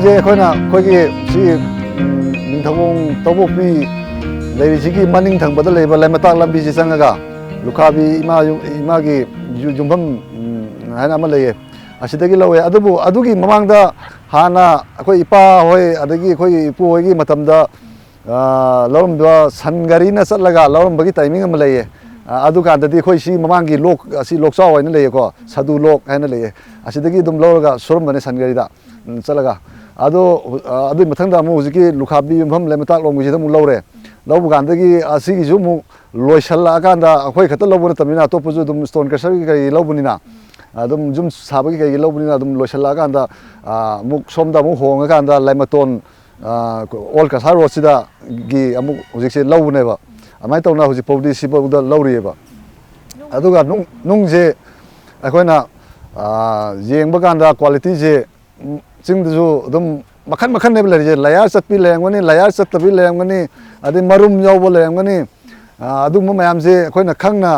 ꯅꯨꯡꯁꯦ ꯑꯩꯈꯣꯏꯅ ꯑꯩꯈꯣꯏꯒꯤ ꯁꯤ ꯅꯤꯡꯊꯧꯈꯣꯡ ꯇꯧꯕꯣꯛꯄꯤ ꯂꯩꯔꯤꯁꯤꯒꯤ ꯃꯅꯤꯡ ꯊꯪꯕꯗ ꯂꯩꯕ ꯂꯩꯃꯇꯥꯛ ꯂꯝꯕꯤꯁꯤ ꯆꯪꯉꯒ ꯂꯨꯈꯥꯕꯤ ꯏꯃꯥꯒꯤ ꯌꯨꯝꯐꯝ ꯍꯥꯏꯅ ꯑꯃ ꯂꯩꯌꯦ ꯑꯁꯤꯗꯒꯤ ꯂꯧꯋꯦ ꯑꯗꯨꯕꯨ ꯑꯗꯨꯒꯤ ꯃꯃꯥꯡꯗ ꯍꯥꯟꯅ ꯑꯩꯈꯣꯏ ꯏꯄꯥ ꯍꯣꯏ ꯑꯗꯒꯤ ꯑꯩꯈꯣꯏꯒꯤ ꯏꯄꯨ ꯍꯣꯏꯒꯤ ꯃꯇꯝꯗ ꯂꯧꯔꯝꯕ ꯁꯟ ꯒꯥꯔꯤꯅ ꯆꯠꯂꯒ ꯂꯧꯔꯝꯕꯒꯤ ꯇꯥꯏꯃꯤꯡ ꯑꯃ ꯂꯩꯌꯦ ꯑꯗꯨꯀꯥꯟꯗꯗꯤ ꯑꯩꯈꯣꯏ ꯁꯤ ꯃꯃꯥꯡꯒꯤ ꯂꯣꯛ ꯑꯁꯤ ꯂꯣꯛꯆꯥꯎ ꯍꯥꯏꯅ ꯂꯩꯌꯦꯀꯣ ꯁꯗꯨ ꯂꯣꯛ ꯍꯥꯏꯅ ꯂꯩꯌꯦ ꯑꯁꯤꯗꯒꯤ ꯑꯗꯨꯝ ꯂꯧꯔꯒ ꯁꯨꯔꯝꯕꯅꯦ ꯁꯟ ꯒꯥꯔꯤꯗ ꯆꯠꯂꯒ ꯑꯗꯣ ꯑꯗꯨꯒꯤ ꯃꯊꯪꯗ ꯑꯃꯨꯛ ꯍꯧꯖꯤꯛꯀꯤ ꯂꯨꯈꯥꯕꯤ ꯌꯨꯝꯐꯝ ꯂꯩꯃꯇꯥꯛ ꯂꯣꯝꯒꯤꯁꯤꯗ ꯑꯃꯨꯛ ꯂꯧꯔꯦ ꯂꯧꯕ ꯀꯥꯟꯗꯒꯤ ꯑꯁꯤꯒꯤꯁꯨ ꯑꯃꯨꯛ ꯂꯣꯏꯁꯜꯂꯛꯑꯀꯥꯟꯗ ꯑꯩꯈꯣꯏ ꯈꯛꯇ ꯂꯧꯕ ꯅꯠꯇꯕꯅꯤ나 ꯑꯇꯣꯞꯄꯁꯨ ꯑꯗꯨꯝ ꯁ꯭ꯇꯣꯟ ꯀ꯭ꯔꯁꯔꯒꯤ ꯀꯩ ꯂꯧꯕꯅꯤꯅ ꯑꯗꯨꯝ ꯌꯨꯝ ꯁꯥꯕꯒꯤ ꯀꯩꯒꯤ ꯂꯧꯕꯅꯤꯅ ꯑꯗꯨꯝ ꯂꯣꯏꯁꯜꯂꯛꯑꯀꯥꯟꯗ ꯑꯃꯨꯛ ꯁꯣꯝꯗ ꯑꯃꯨꯛ ꯍꯣꯡꯉꯀꯥꯟꯗ ꯂꯩꯃꯇꯣꯟ ꯑꯣꯜ ꯀꯁꯥꯔ ꯔꯣꯗꯁꯤꯗ ꯑꯃꯨꯛ ꯍꯧꯖꯤꯛꯁꯦ ꯂꯧꯕꯅꯦꯕ ꯑꯗꯨꯃꯥꯏꯅ ꯇꯧꯅ ꯍꯧꯖꯤꯛꯐꯥꯎꯗꯤ ꯁꯤꯐꯥꯎꯗ ꯂꯧꯔꯤꯑꯕ ꯑꯗꯨꯒ ꯅꯨꯡꯁꯦ ꯑꯩꯈꯣꯏꯅ ꯌꯦꯡꯕ ꯀꯥꯟꯗ ꯀ꯭ꯋꯥꯂꯤꯇꯤꯁꯦ ꯆꯤꯡꯗꯁꯨ ꯑꯗꯨꯝ ꯃꯈꯟ ꯃꯈꯟꯅꯦꯕ ꯂꯩꯔꯤꯁꯦ ꯂꯌꯥꯔ ꯆꯠꯄꯤ ꯂꯩꯔꯝꯒꯅꯤ ꯂꯌꯥꯔ ꯆꯠꯇꯕꯤ ꯂꯩꯔꯝꯒꯅꯤ ꯑꯗꯩ ꯃꯔꯨꯝ ꯌꯥꯎꯕ ꯂꯩꯔꯝꯒꯅꯤ ꯑꯗꯨꯒꯨꯝꯕ ꯃꯌꯥꯝꯁꯦ ꯑꯩꯈꯣꯏꯅ ꯈꯪꯅ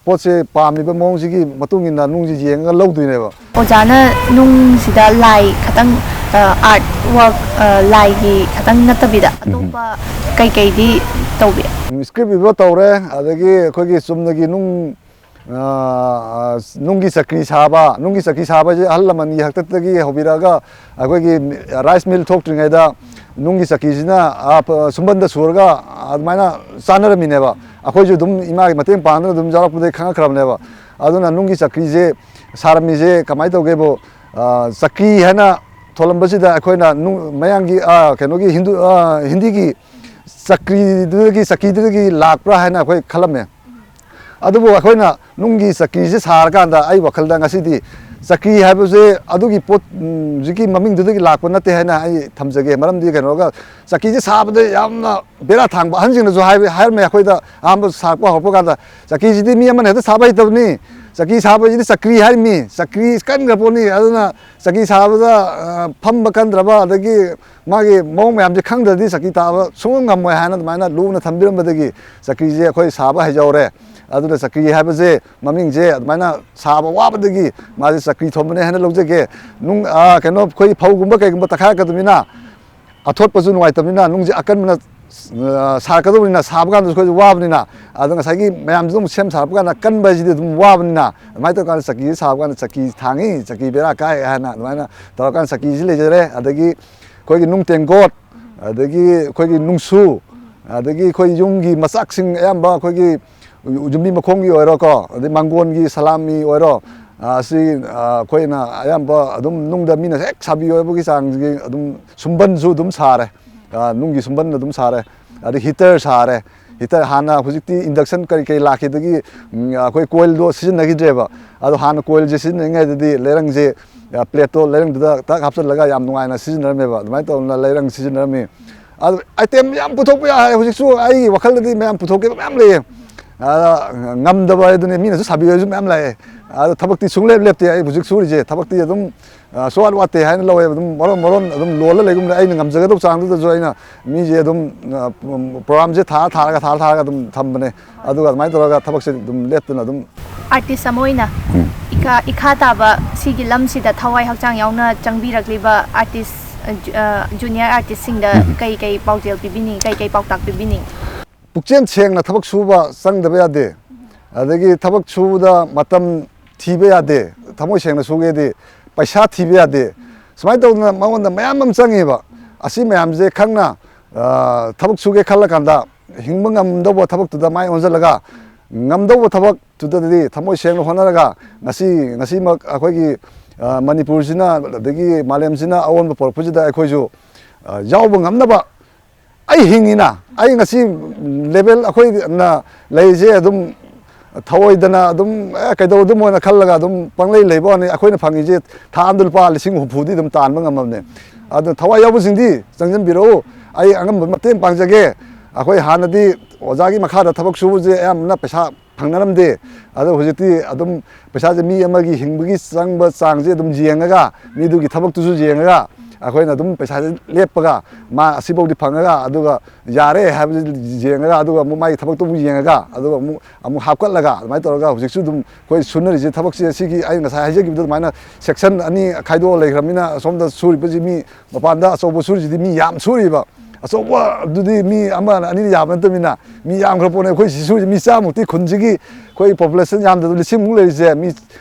ꯄꯣꯠꯁꯦ ꯄꯥꯝꯃꯤꯕ ꯃꯑꯣꯡꯁꯤꯒꯤ ꯃꯇꯨꯡ ꯏꯟꯅ ꯅꯨꯡꯁꯤ ꯌꯦꯡꯉꯒ ꯂꯧꯗꯣꯏꯅꯦꯕ ꯑꯣꯖꯥꯅ ꯅꯨꯡꯁꯤꯗ ꯂꯥꯏ ꯈꯇꯪ ꯑꯥꯔꯠ ꯋꯥꯔꯛ ꯂꯥꯏꯒꯤ ꯈꯇꯪ ꯅꯠꯇꯕꯤꯗ ꯑꯇꯣꯞꯄ ꯀꯩꯀꯩꯗꯤ ꯇꯧꯕꯤ ꯁ꯭ꯀ꯭ꯔꯤꯞ ꯏꯕ ꯇꯧꯔꯦ ꯑꯗꯒꯤ ꯑꯩꯈꯣꯏꯒꯤ ꯆꯨꯝꯅꯒꯤ ꯅꯨꯡꯒꯤ ꯆꯀ꯭ꯔꯤ ꯁꯥꯕ ꯅꯨꯡꯒꯤ ꯆꯀ꯭ꯔꯤ ꯁꯥꯕꯁꯦ ꯑꯍꯜ ꯂꯃꯟꯒꯤ ꯍꯥꯛꯇꯛꯇꯒꯤ ꯍꯧꯕꯤꯔꯛꯑꯒ ꯑꯩꯈꯣꯏꯒꯤ ꯔꯥꯏꯁ ꯃꯤꯜ ꯊꯣꯛꯇ꯭ꯔꯤꯉꯩꯗ ꯅꯨꯡꯒꯤ ꯆꯀ꯭ꯔꯤꯁꯤꯅ ꯁꯨꯝꯕꯟꯗ ꯁꯨꯔꯒ ꯑꯗꯨꯃꯥꯏꯅ ꯆꯥꯅꯔꯝꯃꯤꯅꯦꯕ ꯑꯩꯈꯣꯏꯁꯨ ꯑꯗꯨꯝ ꯏꯃꯥꯒꯤ ꯃꯇꯦꯡ ꯄꯥꯡꯗꯅ ꯑꯗꯨꯝ ꯌꯥꯎꯔꯛꯄꯗꯒꯤ ꯈꯪꯉꯛꯈ꯭ꯔꯕꯅꯦꯕ ꯑꯗꯨꯅ ꯅꯨꯡꯒꯤ ꯆꯀ꯭ꯔꯤꯁꯦ ꯁꯥꯔꯝꯃꯤꯁꯦ ꯀꯃꯥꯏꯅ ꯇꯧꯒꯦꯕꯨ ꯆꯀ꯭ꯔꯤ ꯍꯥꯏꯅ ꯊꯣꯜꯂꯝꯕꯁꯤꯗ ꯑꯩꯈꯣꯏꯅ ꯃꯌꯥꯡꯒꯤ ꯀꯩꯅꯣꯒꯤ ꯍꯤꯟꯗꯤꯒꯤ ꯆꯀ꯭ꯔꯤꯗꯨꯗꯒꯤ ꯂꯥꯛꯄ꯭ꯔꯥ ꯍꯥꯏꯅ ꯑꯩꯈꯣꯏ ꯈꯜꯂꯝꯃꯦ ꯑꯗꯨꯕꯨ ꯑꯩꯈꯣꯏꯅ ꯅꯨꯡꯒꯤ ꯆꯀ꯭ꯔꯤꯁꯦ ꯁꯥꯔꯀꯥꯟꯗ ꯑꯩ ꯋꯥꯈꯜꯗ ꯉꯁꯤꯗꯤ ꯆꯀ꯭ꯔꯤ ꯍꯥꯏꯕꯁꯦ ꯑꯗꯨꯒꯤ ꯄꯣꯠ ꯍꯧꯖꯤꯛꯀꯤ ꯃꯃꯤꯡꯗꯨꯗꯒꯤ ꯂꯥꯛꯄ ꯅꯠꯇꯦ ꯍꯥꯏꯅ ꯑꯩ ꯊꯝꯖꯒꯦ ꯃꯔꯝꯗꯤ ꯀꯩꯅꯣꯒ ꯆꯀ꯭ꯔꯤꯁꯦ ꯁꯥꯕꯗ ꯌꯥꯝꯅ ꯕꯦꯔꯥ ꯊꯥꯡꯕ ꯑꯍꯟꯁꯤꯡꯅꯁꯨ ꯍꯥꯏꯔꯝꯃꯦ ꯑꯩꯈꯣꯏꯗ ꯑꯍꯥꯟꯕ ꯁꯥꯔꯛꯄ ꯍꯧꯔꯛꯄ ꯀꯥꯟꯗ ꯆꯀ꯭ꯔꯤꯁꯤꯗꯤ ꯃꯤ ꯑꯃꯅ ꯍꯦꯛꯇ ꯁꯥꯕ ꯍꯩꯇꯕꯅꯤ ꯆꯀ꯭ꯔꯤ ꯁꯥꯕꯁꯤꯗꯤ ꯆꯀ꯭ꯔꯤ ꯍꯥꯏꯔꯤꯃꯤ ꯆꯀ꯭ꯔꯤ ꯀꯟꯈ꯭ꯔ ꯄꯣꯠꯅꯤ ꯑꯗꯨꯅ ꯆꯀ꯭ꯔꯤ ꯁꯥꯕꯗ ꯐꯝꯕ ꯀꯟꯗ꯭ꯔꯕ ꯑꯗꯒꯤ ꯃꯥꯒꯤ ꯃꯑꯣꯡ ꯃꯌꯥꯝꯁꯦ ꯈꯪꯗ꯭ꯔꯗꯤ ꯆꯀ꯭ꯔꯤ ꯇꯥꯕ ꯁꯨꯡꯉꯝ ꯉꯝꯃꯣꯏ ꯍꯥꯏꯅ ꯑꯗꯨꯃꯥꯏꯅ ꯂꯨꯅ ꯊꯝꯕꯤꯔꯝꯕꯗꯒꯤ ꯆꯀ꯭ꯔꯤꯁꯦ ꯑꯩꯈꯣꯏ ꯁꯥꯕ ꯍꯩꯖꯍꯧꯔꯦ ꯑꯗꯨꯅ ꯆꯀ꯭ꯔꯤ ꯍꯥꯏꯕꯁꯦ ꯃꯃꯤꯡꯁꯦ ꯑꯗꯨꯃꯥꯏꯅ ꯁꯥꯕ ꯋꯥꯕꯗꯒꯤ ꯃꯥꯁꯦ ꯆꯀ꯭ꯔꯤ ꯊꯣꯟꯕꯅꯦ ꯍꯥꯏꯅ ꯂꯧꯖꯒꯦ ꯀꯩꯅꯣ ꯑꯩꯈꯣꯏ ꯐꯧꯒꯨꯝꯕ ꯀꯩꯒꯨꯝꯕ ꯇꯛꯈꯥꯏꯔꯛꯀꯗꯕꯅꯤꯅ ꯑꯊꯣꯠꯄꯁꯨ ꯅꯨꯡꯉꯥꯏꯇꯕꯅꯤ나 ꯅꯨꯡꯁꯦ ꯑꯀꯟꯕꯅ ꯁꯥꯔꯛꯀꯗꯕꯅꯤꯅ ꯁꯥꯕ ꯀꯥꯟꯗꯁꯨ ꯑꯩꯈꯣꯏꯁꯨ ꯋꯥꯕꯅꯤꯅ ꯑꯗꯣ ꯉꯁꯥꯏꯒꯤ ꯃꯌꯥꯝꯁꯨ ꯑꯗꯨꯝ ꯁꯦꯝ ꯁꯥꯔꯛꯄ ꯀꯥꯟꯗ ꯀꯟꯕ ꯍꯥꯏꯁꯤꯗꯤ ꯑꯗꯨꯝ ꯋꯥꯕꯅꯤꯅ ꯑꯗꯨꯃꯥꯏꯅ ꯇꯧꯔꯀꯥꯟꯗ ꯆꯀ꯭ꯔꯤꯁꯤ ꯁꯥꯕ ꯀꯥꯟꯗ ꯆꯀ꯭ꯔꯤ ꯊꯥꯡꯉꯤ ꯆꯀ꯭ꯔꯤ ꯕꯦꯔꯥ ꯀꯥꯏ ꯍꯥꯏꯅ ꯑꯗꯨꯃꯥꯏꯅ ꯇꯧꯔꯀꯥꯟꯗ ꯆꯀ꯭ꯔꯤꯁꯤ ꯂꯩꯖꯔꯦ ꯑꯗꯒꯤ ꯑꯩꯈꯣꯏꯒꯤ ꯅꯨꯡ ꯇꯦꯡꯀꯣꯠ ꯑꯗꯒꯤ ꯑꯩꯈꯣꯏꯒꯤ ꯅꯨꯡꯁꯨ ꯑꯗꯒꯤ ꯑꯩꯈꯣꯏ ꯌꯨꯝꯒꯤ ꯃꯆꯥꯛꯁꯤꯡ ꯑꯌꯥꯝꯕ ꯑꯩꯈꯣꯏꯒꯤ ꯌꯨꯝꯕꯤ ꯃꯈꯣꯡꯒꯤ ꯑꯣꯏꯔꯣꯀꯣ ꯑꯗꯩ ꯃꯥꯡꯒꯣꯟꯒꯤ ꯁꯂꯥꯃꯤ ꯑꯣꯏꯔꯣ ꯑꯁꯤ ꯑꯩꯈꯣꯏꯅ ꯑꯌꯥꯝꯕ ꯑꯗꯨꯝ ꯅꯨꯡꯗ ꯃꯤꯅ ꯍꯦꯛ ꯁꯥꯕꯤꯌꯣ ꯍꯥꯏꯕꯒꯤ ꯆꯥꯡꯁꯤꯒꯤ ꯑꯗꯨꯝ ꯁꯨꯝꯕꯟꯁꯨ ꯑꯗꯨꯝ ꯁꯥꯔꯦ ꯅꯨꯡꯒꯤ ꯁꯨꯝꯕꯟ ꯑꯗꯨꯝ ꯁꯥꯔꯦ ꯑꯗꯩ ꯍꯤꯇꯔ ꯁꯥꯔꯦ ꯍꯤꯇꯔ ꯍꯥꯟꯅ ꯍꯧꯖꯤꯛꯇꯤ ꯏꯟꯗꯛꯁꯟ ꯀꯔꯤ ꯂꯥꯛꯈꯤꯕꯗꯒꯤ ꯑꯩꯈꯣꯏ ꯀꯣꯏꯜꯗꯣ ꯁꯤꯖꯤꯟꯅꯈꯤꯗ꯭ꯔꯦꯕ ꯑꯗꯣ ꯍꯥꯟꯅ ꯀꯣꯏꯜꯁꯦ ꯁꯤꯖꯤꯟꯅꯔꯤꯉꯩꯗꯗꯤ ꯂꯩꯔꯪꯁꯦ ꯄ꯭ꯂꯦꯠꯇꯣ ꯂꯩꯔꯪꯗꯨꯗ ꯇꯛ ꯍꯥꯞꯆꯤꯜꯂꯒ ꯌꯥꯝ ꯅꯨꯡꯉꯥꯏꯅ ꯁꯤꯖꯤꯟꯅꯔꯝꯃꯦꯕ ꯑꯗꯨꯃꯥꯏꯅ ꯇꯧꯗꯅ ꯂꯩꯔꯪ ꯁꯤꯖꯤꯟꯅꯔꯝꯃꯤ ꯑꯗꯨ ꯑꯥꯏꯇꯦꯝ ꯌꯥꯝ ꯄꯨꯊꯣꯛꯄ ꯌꯥꯏ ꯍꯧꯖꯤꯛꯁꯨ ꯑꯩꯒꯤ ꯋꯥꯈꯜꯗꯗꯤ ꯃꯌꯥꯝ ꯄꯨꯊꯣꯛꯈꯤꯕ ꯃꯌꯥꯝ ꯂꯩꯌꯦ ꯉꯝꯗꯕ ꯍꯥꯏꯗꯨꯅꯤ ꯃꯤꯅꯁꯨ ꯁꯥꯕꯤꯌꯨꯁꯨ ꯃꯌꯥꯝ ꯂꯥꯛꯑꯦ ꯑꯗꯣ ꯊꯕꯛꯇꯤ ꯁꯨꯡꯂꯦꯞ ꯂꯦꯞꯇꯦ ꯑꯩ ꯍꯧꯖꯤꯛ ꯁꯨꯔꯤꯁꯦ ꯊꯕꯛꯇꯤ ꯑꯗꯨꯝ ꯁꯨꯋꯥꯠ ꯋꯥꯠꯇꯦ ꯍꯥꯏꯅ ꯂꯧꯋꯦꯕ ꯑꯗꯨꯝ ꯃꯔꯣꯟ ꯑꯗꯨꯝ ꯂꯣꯜꯂ ꯂꯩꯒꯨꯝꯕꯅꯦ ꯑꯩꯅ ꯉꯝꯖꯒꯗꯕ ꯆꯥꯡꯗꯨꯗꯁꯨ ꯑꯩꯅ ꯃꯤꯁꯦ ꯑꯗꯨꯝ ꯄ꯭ꯔꯣꯒ꯭ꯔꯥꯝꯁꯦ ꯊꯥꯔꯒ ꯑꯗꯨꯝ ꯊꯝꯕꯅꯦ ꯑꯗꯨꯒ ꯑꯗꯨꯃꯥꯏꯅ ꯇꯧꯔꯒ ꯊꯕꯛꯁꯦ ꯑꯗꯨꯝ ꯂꯦꯞꯇꯅ ꯑꯗꯨꯝ ꯑꯥꯔꯇꯤꯁ ꯑꯃ ꯑꯣꯏꯅ ꯏꯈꯥ ꯇꯥꯕ ꯁꯤꯒꯤ ꯂꯝꯁꯤꯗ ꯊꯋꯥꯏ ꯍꯛꯆꯥꯡ ꯌꯥꯎꯅ ꯆꯪꯕꯤꯔꯛꯂꯤꯕ ꯑꯥꯔꯇꯤꯁ ꯖꯨꯅꯤꯌꯔ ꯥꯔꯇꯤꯁꯁꯤꯡꯗ ꯀꯩ ꯄꯥꯎꯖꯦꯜ ꯄꯤꯕꯤꯅꯤꯡ ꯀꯩ ꯄꯥꯎꯇꯥꯛ ꯄꯤꯕꯤꯅꯤꯡ ꯄꯨꯛꯆꯦꯜ ꯁꯦꯡꯅ ꯊꯕꯛ ꯁꯨꯕ ꯆꯪꯗꯕ ꯌꯥꯗꯦ ꯑꯗꯒꯤ ꯊꯕꯛ ꯁꯨꯕꯗ ꯃꯇꯝ ꯊꯤꯕ ꯌꯥꯗꯦ ꯊꯃꯣꯏ ꯁꯦꯡꯅ ꯁꯨꯒꯦꯗꯤ ꯄꯩꯁꯥ ꯊꯤꯕ ꯌꯥꯗꯦ ꯁꯨꯃꯥꯏꯅ ꯇꯧꯗꯅ ꯃꯉꯣꯟꯗ ꯃꯌꯥꯝ ꯑꯃ ꯆꯪꯉꯦꯕ ꯑꯁꯤ ꯃꯌꯥꯝꯁꯦ ꯈꯪꯅ ꯊꯕꯛ ꯁꯨꯒꯦ ꯈꯜꯂꯀꯥꯟꯗ ꯍꯤꯡꯕ ꯉꯝꯗꯧꯕ ꯊꯕꯛꯇꯨꯗ ꯃꯥꯏ ꯑꯣꯟꯁꯤꯜꯂꯒ ꯉꯝꯗꯧꯕ ꯊꯕꯛꯇꯨꯗꯗꯤ ꯊꯃꯣꯏ ꯁꯦꯡꯅ ꯍꯣꯠꯅꯔꯒ ꯉꯁꯤꯃꯛ ꯑꯩꯈꯣꯏꯒꯤ ꯃꯅꯤꯄꯨꯔꯁꯤꯅ ꯑꯗꯒꯤ ꯃꯥꯂꯦꯝꯁꯤꯅ ꯑꯑꯣꯟꯕ ꯄꯣꯔꯛꯄꯁꯤꯗ ꯑꯩꯈꯣꯏꯁꯨ ꯌꯥꯎꯕ ꯉꯝꯅꯕ ꯑꯩ ꯍꯤꯡꯉꯤꯅ ꯑꯩ ꯉꯁꯤ ꯂꯦꯚꯦꯜ ꯑꯩꯈꯣꯏꯅ ꯂꯩꯔꯤꯁꯦ ꯑꯗꯨꯝ ꯊꯑꯣꯏꯗꯅ ꯑꯗꯨꯝ ꯀꯩꯗꯧꯗꯨꯃꯣꯏꯅ ꯈꯜꯂꯒ ꯑꯗꯨꯝ ꯄꯪꯂꯩ ꯂꯩꯕ ꯋꯥꯅꯤ ꯑꯩꯈꯣꯏꯅ ꯐꯪꯉꯤꯁꯦ ꯊꯥ ꯑꯃꯗ ꯂꯨꯄꯥ 60,000ꯗꯤ ꯑꯗꯨꯝ ꯇꯥꯟꯕ ꯉꯝꯃꯕꯅꯦ ꯑꯗꯨꯅ ꯊꯋꯥꯏ ꯌꯥꯎꯕꯁꯤꯡꯗꯤ ꯆꯪꯁꯤꯟꯕꯤꯔꯛꯎ ꯑꯩ ꯑꯉꯝꯕ ꯃꯇꯦꯡ ꯄꯥꯡꯖꯒꯦ ꯑꯩꯈꯣꯏ ꯍꯥꯟꯅꯗꯤ ꯑꯣꯖꯥꯒꯤ ꯃꯈꯥꯗ ꯊꯕꯛ ꯁꯨꯕꯁꯦ ꯑꯌꯥꯝꯕꯅ ꯄꯩꯁా ꯐꯪꯅꯔꯝꯗꯦ ꯑꯗꯣ ꯍꯧꯖꯤꯛꯇꯤ ꯑꯗꯨꯝ ꯄꯩꯁꯥꯁꯦ ꯃꯤ ꯑꯃꯒꯤ ꯍꯤꯡꯕꯒꯤ ꯆꯪꯕ ꯆꯥꯡꯁꯦ ꯑꯗꯨꯝ ꯌꯦꯡꯉꯒ ꯃꯤꯗꯨꯒꯤ ꯊꯕꯛꯇꯨꯁꯨ ꯌꯦꯡꯉꯒ ꯑꯩꯈꯣꯏꯅ ꯑꯗꯨꯝ ꯄꯩꯁꯥꯁꯦ ꯂꯦꯞꯄꯒ ꯃꯥ ꯑꯁꯤꯐꯥꯎꯗꯤ ꯐꯪꯉꯒ ꯑꯗꯨꯒ ꯌꯥꯔꯦ ꯍꯥꯏꯕꯁꯤ ꯌꯦꯡꯉꯒ ꯑꯗꯨꯒ ꯑꯃꯨꯛ ꯃꯥꯒꯤ ꯊꯕꯛꯇꯨ ꯑꯃꯨꯛ ꯌꯦꯡꯉꯒ ꯑꯗꯨꯒ ꯑꯃꯨꯛ ꯍꯥꯞꯀꯠꯂꯒ ꯑꯗꯨꯃꯥꯏꯅ ꯇꯧꯔꯒ ꯍꯧꯖꯤꯛꯁꯨ ꯑꯗꯨꯝ ꯑꯩꯈꯣꯏ ꯁꯨꯅꯔꯤꯁꯦ ꯊꯕꯛꯁꯦ ꯁꯤꯒꯤ ꯑꯩ ꯉꯁꯥꯏ ꯍꯥꯏꯖꯈꯤꯕꯗꯣ ꯑꯗꯨꯃꯥꯏꯅ ꯁꯦꯛꯁꯟ ꯑꯅꯤ ꯈꯥꯏꯗꯣꯛꯑ ꯂꯩꯈ꯭ꯔꯕꯅꯤꯅ ꯑꯁꯣꯝꯗ ꯁꯨꯔꯤꯕꯁꯤ ꯃꯤ ꯃꯄꯥꯟꯗ ꯑꯆꯧꯕ ꯁꯨꯔꯤꯁꯤꯗꯤ ꯃꯤ ꯌꯥꯝ ꯁꯨꯔꯤꯕ ꯑꯆꯧꯕ ꯑꯗꯨꯗꯤ ꯃꯤ ꯑꯃ ꯑꯅꯤ ꯌꯥꯕ ꯅꯠꯇꯕꯅꯤ나 ꯃꯤ ꯌꯥꯝꯈ꯭ꯔ ꯄꯣꯠꯅꯦ ꯑꯩꯈꯣꯏ ꯁꯨꯔꯤꯁꯦ ꯃꯤ 100ꯃꯨꯛꯇꯤ ꯈꯨꯟꯁꯤꯒꯤ ꯑꯩꯈꯣꯏ ꯄꯣꯄꯨꯂꯦꯁꯟ ꯌꯥꯝꯗꯕ 1,000ꯃꯨꯛ ꯂꯩꯔꯤꯁꯦ ꯃꯤ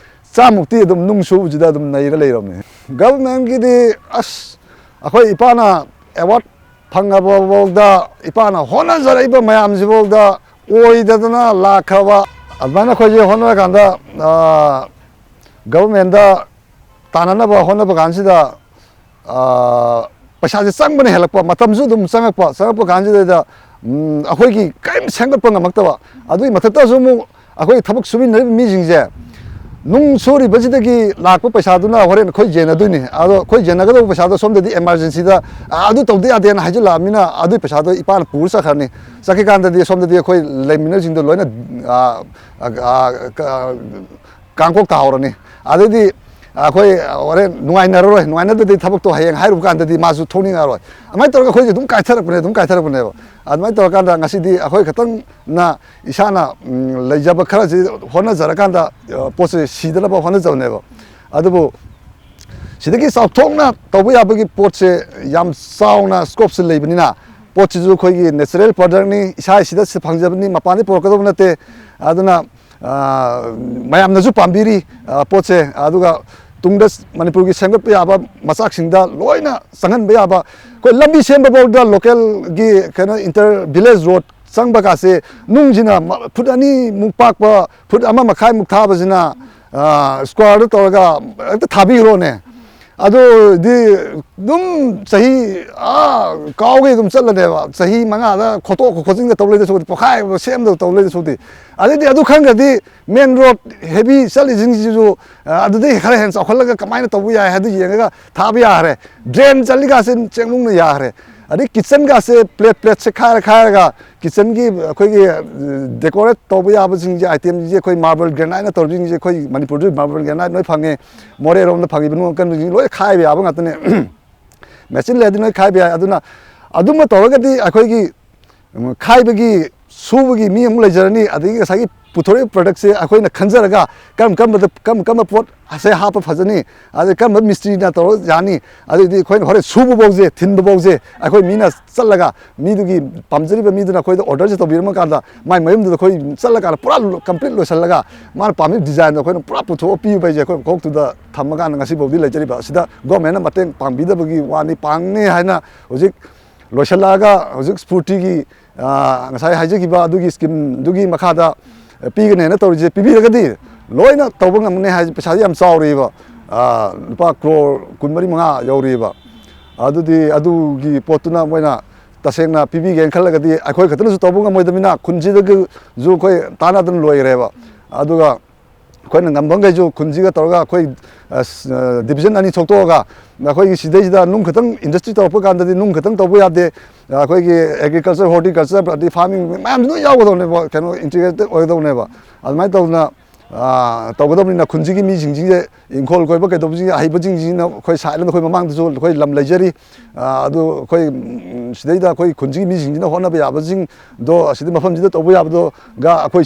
100ꯃꯨꯛꯇꯤ ꯑꯗꯨꯝ ꯅꯨꯡ ꯁꯨꯕꯁꯤꯗ ꯑꯗꯨꯝ ꯅꯩꯔ ꯂꯩꯔꯕꯅꯦ ꯒꯚꯔꯟꯃꯦꯟꯠꯒꯤꯗꯤ ꯑꯁ ꯑꯩꯈꯣꯏ ꯏꯄꯥꯅ ꯑꯦꯋꯥꯔꯗ ꯐꯪꯉꯕꯐꯥꯎꯗ ꯏꯄꯥꯅ ꯍꯣꯠꯅꯖꯔꯛꯏꯕ ꯃꯌꯥꯝꯁꯤꯐꯥꯎꯗ ꯑꯣꯏꯗꯗꯅ ꯂꯥꯛꯈ꯭ꯔꯕ ꯑꯗꯨꯃꯥꯏꯅ ꯑꯩꯈꯣꯏꯁꯦ ꯍꯣꯠꯅꯔꯀꯥꯟꯗ ꯒꯚꯔꯟꯃꯦꯟꯠꯗ ꯇꯥꯟꯅꯅꯕ ꯍꯣꯠꯅꯕ ꯀꯥꯟꯁꯤꯗ ꯄꯩꯁꯥꯁꯦ ꯆꯪꯕꯅ ꯍꯦꯜꯂꯛꯄ ꯃꯇꯝꯁꯨ ꯑꯗꯨꯝ ꯆꯪꯉꯛꯄ ꯀꯥꯟꯁꯤꯗꯩꯗ ꯑꯩꯈꯣꯏꯒꯤ ꯀꯔꯤꯝ ꯁꯦꯝꯒꯠꯄ ꯉꯝꯃꯛꯇꯕ ꯑꯗꯨꯒꯤ ꯃꯊꯛꯇꯁꯨ ꯑꯃꯨꯛ ꯑꯩꯈꯣꯏ ꯊꯕꯛ ꯁꯨꯃꯤꯟꯅꯔꯤꯕ ꯃꯤꯁꯤꯡꯁꯦ ꯅꯨꯡ ꯁꯨꯔꯤꯕꯁꯤꯗꯒꯤ ꯂꯥꯛꯄ ꯄꯩꯁꯥꯗꯨꯅ ꯍꯣꯔꯦꯟ ꯑꯩꯈꯣꯏ ꯌꯦꯟꯅꯗꯣꯏꯅꯤ ꯑꯗꯣ ꯑꯩꯈꯣꯏ ꯌꯦꯟꯅꯒꯗꯧꯕ ꯄꯩꯁꯥꯗꯣ ꯁꯣꯝꯗꯗꯤ ꯑꯦꯃꯥꯔꯖꯦꯟꯁꯤꯗ ꯑꯗꯨ ꯇꯧꯗ ꯌꯥꯗꯦꯅ ꯍꯥꯏꯖꯤꯜꯂꯛꯑꯕꯅꯤꯅ ꯑꯗꯨꯒꯤ ꯄꯩꯁꯥꯗꯣ ꯏꯄꯥꯅ ꯄꯨꯔ ꯆꯠꯈ꯭ꯔꯅꯤ ꯆꯠꯈꯤꯀꯥꯟꯗꯗꯤ ꯁꯣꯝꯗꯗꯤ ꯑꯩꯈꯣꯏ ꯂꯩꯃꯤꯟꯅꯁꯤꯡꯗꯣ ꯂꯣꯏꯅ ꯀꯥꯡꯀꯣꯛ ꯇꯥꯍꯧꯔꯅꯤ ꯑꯗꯩꯗꯤ ꯑꯩꯈꯣꯏ ꯍꯣꯔꯦꯟ ꯅꯨꯡꯉꯥꯏꯅꯗ꯭ꯔꯗꯤ ꯊꯕꯛꯇꯣ ꯍꯌꯦꯡ ꯍꯥꯏꯔꯨꯕ ꯀꯥꯟꯗꯗꯤ ꯃꯥꯁꯨ ꯊꯣꯛꯅꯤꯡꯉꯔꯣꯏ ꯑꯗꯨꯃꯥꯏꯅ ꯇꯧꯔꯒ ꯑꯩꯈꯣꯏꯁꯦ ꯑꯗꯨꯝ ꯀꯥꯏꯊꯔꯛꯄꯅꯦꯕ ꯑꯗꯨꯃꯥꯏꯅ ꯇꯧꯔꯀꯥꯟꯗ ꯉꯁꯤꯗꯤ ꯑꯩꯈꯣꯏ ꯈꯛꯇꯪꯅ ꯏꯁꯥꯅ ꯂꯩꯖꯕ ꯈꯔꯁꯤ ꯍꯣꯠꯅꯖꯔꯀꯥꯟꯗ ꯄꯣꯠꯁꯦ ꯁꯤꯗꯅꯕ ꯍꯣꯠꯅꯖꯕꯅꯦꯕ ꯑꯗꯨꯕꯨ ꯁꯤꯗꯒꯤ ꯆꯥꯎꯊꯣꯛꯅ ꯇꯧꯕ ꯌꯥꯕꯒꯤ ꯄꯣꯠꯁꯦ ꯌꯥꯝ ꯆꯥꯎꯅ ꯁ꯭ꯀꯣꯞꯁꯦ ꯂꯩꯕꯅꯤꯅ ꯄꯣꯠꯁꯤꯁꯨ ꯑꯩꯈꯣꯏꯒꯤ ꯅꯦꯆꯔꯦꯜ ꯄ꯭ꯔꯗꯛꯅꯤ ꯏꯁꯥ ꯁꯤꯗ ꯐꯪꯖꯕꯅꯤ ꯃꯄꯥꯟꯗꯩ ꯄꯨꯔꯛꯀꯗꯧꯕ ꯅꯠꯇꯦ ꯑꯗꯨꯅ ꯃꯌꯥꯝꯅꯁꯨ ꯄꯥꯝꯕꯤꯔꯤ ꯄꯣꯠꯁꯦ ꯑꯗꯨꯒ ꯇꯨꯡꯗ ꯃꯅꯤꯄꯨꯔꯒꯤ ꯁꯦꯝꯒꯠꯄ ꯌꯥꯕ ꯃꯆꯥꯛꯁꯤꯡꯗ ꯂꯣꯏꯅ ꯆꯪꯍꯟꯕ ꯌꯥꯕ ꯑꯩꯈꯣꯏ ꯂꯝꯕꯤ ꯁꯦꯝꯕ ꯐꯥꯎꯗ ꯂꯣꯀꯦꯜꯒꯤ ꯀꯩꯅꯣ ꯏꯟꯇꯔ ꯚꯤꯂꯦꯖ ꯔꯣꯗ ꯆꯪꯕ ꯀꯥꯁꯦ ꯅꯨꯡꯁꯤꯅ ꯐꯨꯠ ꯑꯅꯤꯃꯨꯛ ꯄꯥꯛꯄ ꯐꯨꯠ ꯑꯃ ꯃꯈꯥꯏꯃꯨꯛ ꯊꯥꯕꯁꯤꯅ ꯁ꯭ꯀ꯭ꯋꯥꯔꯗ ꯇꯧꯔꯒ ꯍꯦꯛꯇ ꯊꯥꯕꯤꯈ꯭ꯔꯣꯅꯦ ꯑꯗꯨꯗꯤ ꯑꯗꯨꯝ ꯆꯍꯤ ꯀꯥꯎꯒꯩ ꯑꯗꯨꯝ ꯆꯠꯂꯅꯦꯕ ꯆꯍꯤ ꯃꯉꯥꯗ ꯈꯣꯠꯇꯣꯛ ꯈꯣꯠꯆꯤꯟꯒ ꯇꯧ ꯂꯩꯗ ꯁꯨꯗꯤ ꯄꯣꯈꯥꯏꯕ ꯁꯦꯝꯗꯕ ꯇꯧ ꯂꯩꯗ ꯁꯨꯗꯤ ꯑꯗꯩꯗꯤ ꯑꯗꯨ ꯈꯪꯈ꯭ꯔꯗꯤ ꯃꯦꯟ ꯔꯣꯗ ꯍꯦꯚꯤ ꯆꯠꯂꯤꯁꯤꯡꯁꯤꯁꯨ ꯑꯗꯨꯗꯩ ꯈꯔ ꯍꯦꯟꯅ ꯆꯥꯎꯈꯠꯂꯒ ꯀꯃꯥꯏꯅ ꯇꯧꯕ ꯌꯥꯏ ꯍꯥꯏꯕꯗꯨ ꯌꯦꯡꯉꯒ ꯊꯥꯕ ꯌꯥꯈ꯭ꯔꯦ ꯗ꯭ꯔꯦꯟ ꯆꯠꯂꯤꯒꯥꯁꯦ ꯆꯦꯡꯅꯨꯡꯅ ꯌꯥꯈ꯭ꯔꯦ ꯑꯗꯩ ꯀꯤꯠꯆꯟꯒꯥꯁꯦ ꯄ꯭ꯂꯦꯠꯁꯦ ꯈꯥꯏꯔꯒ ꯀꯤꯠꯆꯟꯒꯤ ꯑꯩꯈꯣꯏꯒꯤ ꯗꯦꯀꯣꯔꯦꯠ ꯇꯧꯕ ꯌꯥꯕꯁꯤꯡꯁꯦ ꯑꯥꯏꯇꯦꯝꯁꯤꯡꯁꯦ ꯑꯩꯈꯣꯏ ꯃꯥꯔꯕꯜ ꯒ꯭ꯔꯦꯅꯥꯏꯠꯅ ꯇꯧꯔꯤꯁꯤꯡꯁꯦ ꯑꯩꯈꯣꯏ ꯃꯅꯤꯄꯨꯔꯗꯁꯨ ꯃꯥꯔꯕꯜ ꯒ꯭ꯔꯦꯅꯥꯏꯠ ꯂꯣꯏ ꯐꯪꯉꯦ ꯃꯣꯔꯦꯔꯣꯝꯗ ꯐꯪꯉꯤꯕ ꯅꯨꯡ ꯑꯀꯟꯕꯁꯤꯡ ꯂꯣꯏ ꯈꯥꯏꯕ ꯌꯥꯕ ꯉꯥꯛꯇꯅꯦ ꯃꯦꯆꯤꯟ ꯂꯩꯔꯗꯤ ꯂꯣꯏ ꯈꯥꯏꯕ ꯌꯥꯏ ꯑꯗꯨꯅ ꯑꯗꯨꯝꯕ ꯇꯧꯔꯒꯗꯤ ꯑꯩꯈꯣꯏꯒꯤ ꯈꯥꯏꯕꯒꯤ ꯁꯨꯕꯒꯤ ꯃꯤ ꯑꯃꯨꯛ ꯂꯩꯖꯔꯅꯤ ꯑꯗꯒꯤ ꯉꯁꯥꯏꯒꯤ ꯄꯨꯊꯣꯔꯛꯏꯕ ꯄ꯭ꯔꯗꯛꯁꯦ ꯑꯩꯈꯣꯏꯅ ꯈꯟꯖꯔꯒ ꯀꯔꯝꯕ ꯄꯣꯠꯁꯦ ꯍꯥꯞꯄ ꯐꯖꯅꯤ ꯑꯗꯩ ꯀꯔꯝꯕ ꯃꯤꯁꯇ꯭ꯔꯤꯅ ꯇꯧꯔꯒ ꯌꯥꯅꯤ ꯑꯗꯩꯗꯤ ꯑꯩꯈꯣꯏꯅ ꯍꯣꯔꯦꯟ ꯁꯨꯕꯐꯥꯎꯁꯦ ꯊꯤꯟꯕꯐꯥꯎꯁꯦ ꯑꯩꯈꯣꯏ ꯃꯤꯅ ꯆꯠꯂꯒ ꯃꯤꯗꯨꯒꯤ ꯄꯥꯝꯖꯔꯤꯕ ꯃꯤꯗꯨꯅ ꯑꯩꯈꯣꯏꯗ ꯑꯣꯔꯗꯔꯁꯦ ꯇꯧꯕꯤꯔꯝꯃ ꯀꯥꯟꯗ ꯃꯥꯏ ꯃꯌꯨꯝꯗꯨꯗ ꯑꯩꯈꯣꯏ ꯆꯠꯂꯀꯥꯟꯗ ꯄꯨꯔꯥ ꯀꯝꯄ꯭ꯂꯤꯠ ꯂꯣꯏꯁꯤꯜꯂꯒ ꯃꯥꯅ ꯄꯥꯝꯃꯤꯕ ꯗꯤꯖꯥꯏꯟꯗꯣ ꯑꯩꯈꯣꯏꯅ ꯄꯨꯔꯥ ꯄꯨꯊꯣꯛꯑ ꯄꯤꯕ ꯍꯥꯏꯁꯦ ꯑꯩꯈꯣꯏ ꯀꯣꯛꯇꯨꯗ ꯊꯝꯃꯀꯥꯟꯗ ꯉꯁꯤꯐꯥꯎꯗꯤ ꯂꯩꯖꯔꯤꯕ ꯑꯁꯤꯗ ꯒꯣꯔꯃꯦꯟꯅ ꯃꯇꯦꯡ ꯄꯥꯡꯕꯤꯗꯕꯒꯤ ꯋꯥꯅꯤ ꯄꯥꯡꯅꯤ ꯍꯥꯏꯅ ꯍꯧꯖꯤꯛ ꯂꯣꯏꯁꯤꯜꯂꯛꯑꯒ ꯍꯧꯖꯤꯛ ꯁ꯭ꯐꯨꯔꯇꯤꯒꯤ ꯉꯁꯥꯏ ꯍꯥꯏꯖꯈꯤꯕ ꯑꯗꯨꯒꯤ ꯁ꯭ꯀꯤꯝꯗꯨꯒꯤ ꯃꯈꯥꯗ ꯄꯤꯒꯅꯦꯅ ꯇꯧꯔꯤꯁꯦ ꯄꯤꯕꯤꯔꯒꯗꯤ ꯂꯣꯏꯅ ꯇꯧꯕ ꯉꯝꯒꯅꯤ ꯍꯥꯏꯁꯦ ꯄꯩꯁꯥꯗꯤ ꯌꯥꯝ ꯆꯥꯎꯔꯤꯕ ꯂꯨꯄꯥ ꯀ꯭ꯔꯣꯔ 24-25 ꯌꯧꯔꯤꯕ ꯑꯗꯨꯒꯤ ꯄꯣꯠꯇꯨꯅ ꯃꯣꯏꯅ ꯇꯁꯦꯡꯅ ꯄꯤꯕꯤꯒꯦꯅ ꯈꯜꯂꯒꯗꯤ ꯑꯩꯈꯣꯏ ꯈꯛꯇꯅꯁꯨ ꯇꯧꯕ ꯉꯝꯃꯣꯏꯗꯕꯅꯤꯅ ꯈꯨꯟꯁꯤꯗꯒꯤꯁꯨ ꯑꯩꯈꯣꯏ ꯇꯥꯟꯅꯗꯅ ꯂꯣꯏꯈ꯭ꯔꯦꯕ ꯑꯗꯨꯒ ꯑꯩꯈꯣꯏꯅ ꯉꯝꯕꯈꯩꯁꯨ ꯈꯨꯟꯁꯤꯒ ꯇꯧꯔꯒ ꯑꯩꯈꯣꯏ ꯗꯤꯕꯤꯖꯟ 2 ꯊꯣꯛꯇꯣꯛꯑꯒ ꯑꯩꯈꯣꯏꯒꯤ ꯁꯤꯗꯩꯁꯤꯗ ꯅꯨꯡ ꯈꯛꯇꯪ ꯏꯟꯗꯁꯇ꯭ꯔꯤ ꯇꯧꯔꯛꯄ ꯀꯥꯟꯗꯗꯤ ꯅꯨꯡ ꯈꯛꯇꯪ ꯇꯧꯕ ꯌꯥꯗꯦ ꯑꯩꯈꯣꯏꯒꯤ ꯑꯦꯒ꯭ꯔꯤꯀꯜꯆꯔ ꯍꯣꯔꯇꯤꯀꯜꯆꯔ ꯑꯗꯩ ꯐꯥꯔꯃꯤꯡ ꯃꯌꯥꯝꯁꯨ ꯂꯣꯏ ꯌꯥꯎꯒꯗꯧꯅꯦꯕ ꯀꯩꯅꯣ ꯏꯟꯇꯤꯒ꯭ꯔꯦꯇꯦꯠ ꯑꯣꯏꯒꯗꯧꯅꯦꯕ ꯑꯗꯨꯃꯥꯏꯅ ꯇꯧꯗꯅ ꯇꯧꯒꯗꯕꯅꯤꯅ ꯈꯨꯟꯁꯤꯒꯤ ꯃꯤꯁꯤꯡꯁꯤꯡꯁꯦ ꯏꯪꯈꯣꯜ ꯀꯣꯏꯕ ꯀꯩꯗꯧꯕꯁꯤꯡ ꯑꯍꯩꯕꯁꯤꯡꯁꯤꯅ ꯑꯩꯈꯣꯏ ꯁꯥꯏꯠ ꯑꯃꯗ ꯑꯩꯈꯣꯏ ꯃꯃꯥꯡꯗꯁꯨ ꯑꯩꯈꯣꯏ ꯂꯝ ꯂꯩꯖꯔꯤ ꯑꯗꯨ ꯑꯩꯈꯣꯏ ꯁꯤꯗꯩꯗ ꯑꯩꯈꯣꯏ ꯈꯨꯟꯁꯤꯒꯤ ꯃꯤꯁꯤꯡꯁꯤꯅ ꯍꯣꯠꯅꯕ ꯌꯥꯕꯁꯤꯡꯗꯣ ꯑꯁꯤꯗ ꯃꯐꯝꯁꯤꯗ ꯇꯧꯕ ꯌꯥꯕꯗꯣꯒ ꯑꯩꯈꯣꯏ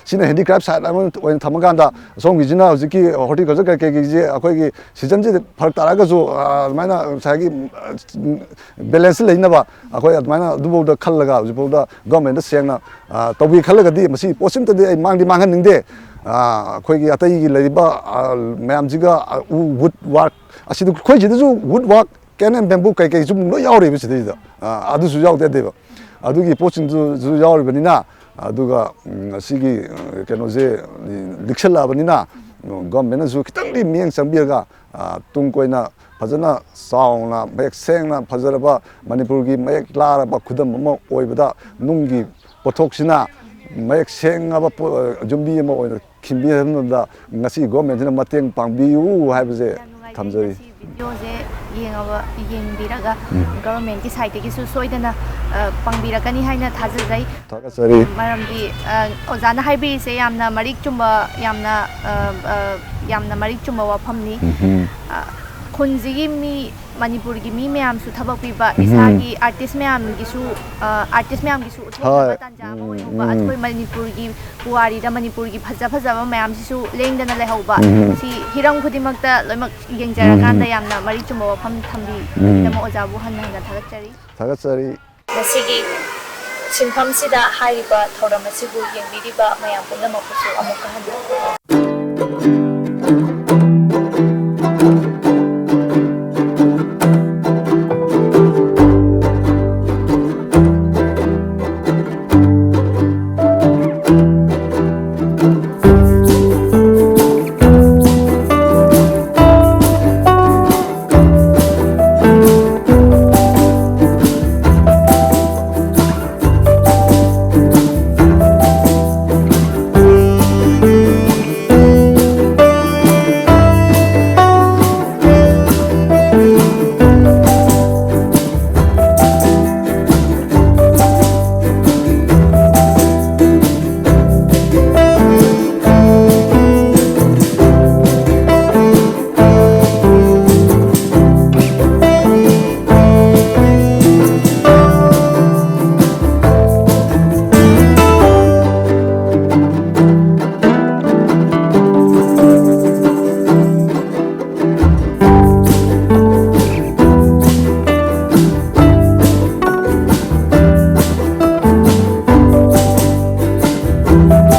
ꯁꯤꯅ ꯍꯦꯟꯗꯤꯀ꯭ꯔꯥꯐ ꯁꯥꯏꯠ ꯑꯃ ꯑꯣꯏꯅ ꯊꯝꯃꯀꯥꯟꯗ ꯁꯣꯝꯒꯤꯁꯤꯅ ꯍꯧꯖꯤꯛꯀꯤ ꯍꯣꯔꯇꯤꯀꯜꯆꯔ ꯀꯩꯀꯩꯒꯤꯁꯦ ꯑꯩꯈꯣꯏꯒꯤ ꯁꯤꯖꯟꯁꯤꯗ ꯐꯔꯛ ꯇꯥꯔꯒꯁꯨ ꯑꯗꯨꯃꯥꯏꯅ ꯉꯁꯥꯏꯒꯤ ꯕꯦꯂꯦꯟꯁ ꯂꯩꯅꯕ ꯑꯩꯈꯣꯏ ꯑꯗꯨꯃꯥꯏꯅ ꯑꯗꯨꯐꯥꯎꯗ ꯈꯜꯂꯒ ꯍꯧꯖꯤꯛꯐꯥꯎꯗ ꯒꯣꯔꯃꯦꯟꯗ ꯁꯦꯡꯅ ꯇꯧꯕꯤ ꯈꯜꯂꯒꯗꯤ ꯃꯁꯤ ꯄꯣꯠꯁꯤꯃꯇꯗꯤ ꯑꯩ ꯃꯥꯡꯍꯟꯅꯤꯡꯗꯦ ꯑꯩꯈꯣꯏꯒꯤ ꯑꯇꯩꯒꯤ ꯂꯩꯔꯤꯕ ꯃꯌꯥꯝꯁꯤꯒ ꯋꯨꯠ ꯋꯥꯔꯛ ꯑꯁꯤꯗ ꯑꯩꯈꯣꯏ ꯁꯤꯗꯁꯨ ꯋꯨꯠ ꯋꯥꯔꯛ ꯀꯦꯟ ꯑꯦꯟ ꯕꯦꯝꯕꯨ ꯀꯩꯀꯩ ꯁꯨꯝ ꯂꯣꯏ ꯌꯥꯎꯔꯤꯕ ꯁꯤꯗꯩꯁꯤꯗ ꯑꯗꯨꯁꯨ ꯌꯥꯎꯗꯦꯕ ꯑꯗꯨꯒꯤ ꯄꯣꯠꯁꯤꯡꯗꯨꯁꯨ ꯌꯥꯎꯔꯤꯕꯅꯤꯅ ꯑꯗꯨꯒ ꯁꯤꯒꯤ ꯀꯩꯅꯣꯁꯦ ꯂꯤꯛꯁꯜꯂꯛꯑꯕꯅꯤꯅ ꯒꯣꯔꯃꯦꯟꯅꯁꯨ ꯈꯤꯇꯪꯗꯤ ꯃꯤꯠꯌꯦꯡ ꯆꯪꯕꯤꯔꯒ ꯇꯨꯡ ꯀꯣꯏꯅ ꯐꯖꯅ ꯆꯥꯎꯅ ꯃꯌꯦꯛ ꯁꯦꯡꯅ ꯐꯖꯔꯕ ꯃꯅꯤꯄꯨꯔꯒꯤ ꯃꯌꯦꯛ ꯂꯥꯔꯕ ꯈꯨꯗꯝ ꯑꯃ ꯑꯣꯏꯕꯗ ꯅꯨꯡꯒꯤ ꯄꯣꯠꯊꯣꯛꯁꯤꯅ ꯃꯌꯦꯛ ꯁꯦꯡꯉꯕ ꯌꯨꯝꯕꯤ ꯑꯃ ꯑꯣꯏꯅ ꯈꯤꯟꯕꯤꯍꯟꯕꯗ ꯉꯁꯤ ꯒꯣꯔꯃꯦꯟꯁꯤꯅ ꯃꯇꯦꯡ ꯄꯥꯡꯕꯤꯌꯨ ꯍꯥꯏꯕꯁꯦ ꯊꯝꯖꯔꯤ ꯚꯤꯗꯤꯑꯣꯁꯦ ꯌꯦꯡꯕꯤꯔꯒ ꯒꯚꯔꯟꯃꯦꯟꯠꯀꯤ ꯁꯥꯏꯠꯇꯒꯤꯁꯨ ꯁꯣꯏꯗꯅ ꯄꯥꯡꯕꯤꯔꯛꯀꯅꯤ ꯍꯥꯏꯅ ꯊꯥꯖꯖꯩ ꯊꯥꯒꯠꯆꯔꯤ ꯃꯔꯝꯗꯤ ꯑꯣꯖꯥꯅ ꯍꯥꯏꯕꯤꯔꯤꯁꯦ ꯌꯥꯝꯅ ꯃꯔꯤꯛ ꯆꯨꯝꯕ ꯌꯥꯝꯅ ꯃꯔꯤꯛ ꯆꯨꯝꯕ ꯋꯥꯐꯝꯅꯤ ꯈꯨꯟꯁꯤꯒꯤ ꯃꯤ ꯃꯅꯤꯄꯨꯔꯒꯤ ꯃꯤ ꯃꯌꯥꯝꯁꯨ ꯊꯕꯛ ꯄꯤꯕ ꯏꯁꯥꯒꯤ ꯑꯥꯔꯇꯤꯁ ꯃꯌꯥꯝꯒꯤꯁꯨ ꯎꯠꯊꯣꯛꯅꯕ ꯇꯥꯟꯖꯥ ꯑꯃ ꯑꯣꯏꯍꯧꯕ ꯑꯩꯈꯣꯏ ꯃꯅꯤꯄꯨꯔꯒꯤ ꯄꯨꯋꯥꯔꯤꯗ ꯃꯅꯤꯄꯨꯔꯒꯤ ꯐꯖꯕ ꯃꯌꯥꯝꯁꯤꯁꯨ ꯂꯦꯡꯗꯅ ꯂꯩꯍꯧꯕ ꯁꯤ ꯍꯤꯔꯝ ꯈꯨꯗꯤꯡꯃꯛꯇ ꯂꯣꯏꯅꯃꯛ ꯌꯦꯡꯖꯔꯀꯥꯟꯗ ꯌꯥꯝꯅ ꯃꯔꯤꯛ ꯆꯨꯝꯕ ꯋꯥꯐꯝ ꯊꯝꯕꯤꯗꯃꯛ ꯑꯣꯖꯥꯕꯨ ꯍꯟꯅ ꯊꯥꯒꯠꯆꯔꯤ ꯉꯁꯤꯒꯤ ꯁꯤꯟꯐꯝꯁꯤꯗ ꯍꯥꯏꯔꯤꯕ ꯊꯧꯔꯝ ꯑꯁꯤꯕꯨ ꯌꯦꯡꯕꯤꯔꯤꯕ ꯃꯌꯥꯝ ꯄꯨꯝꯅꯃꯛꯄꯨꯁꯨ ꯑꯃꯨꯛꯀ ꯍꯟꯅ 네.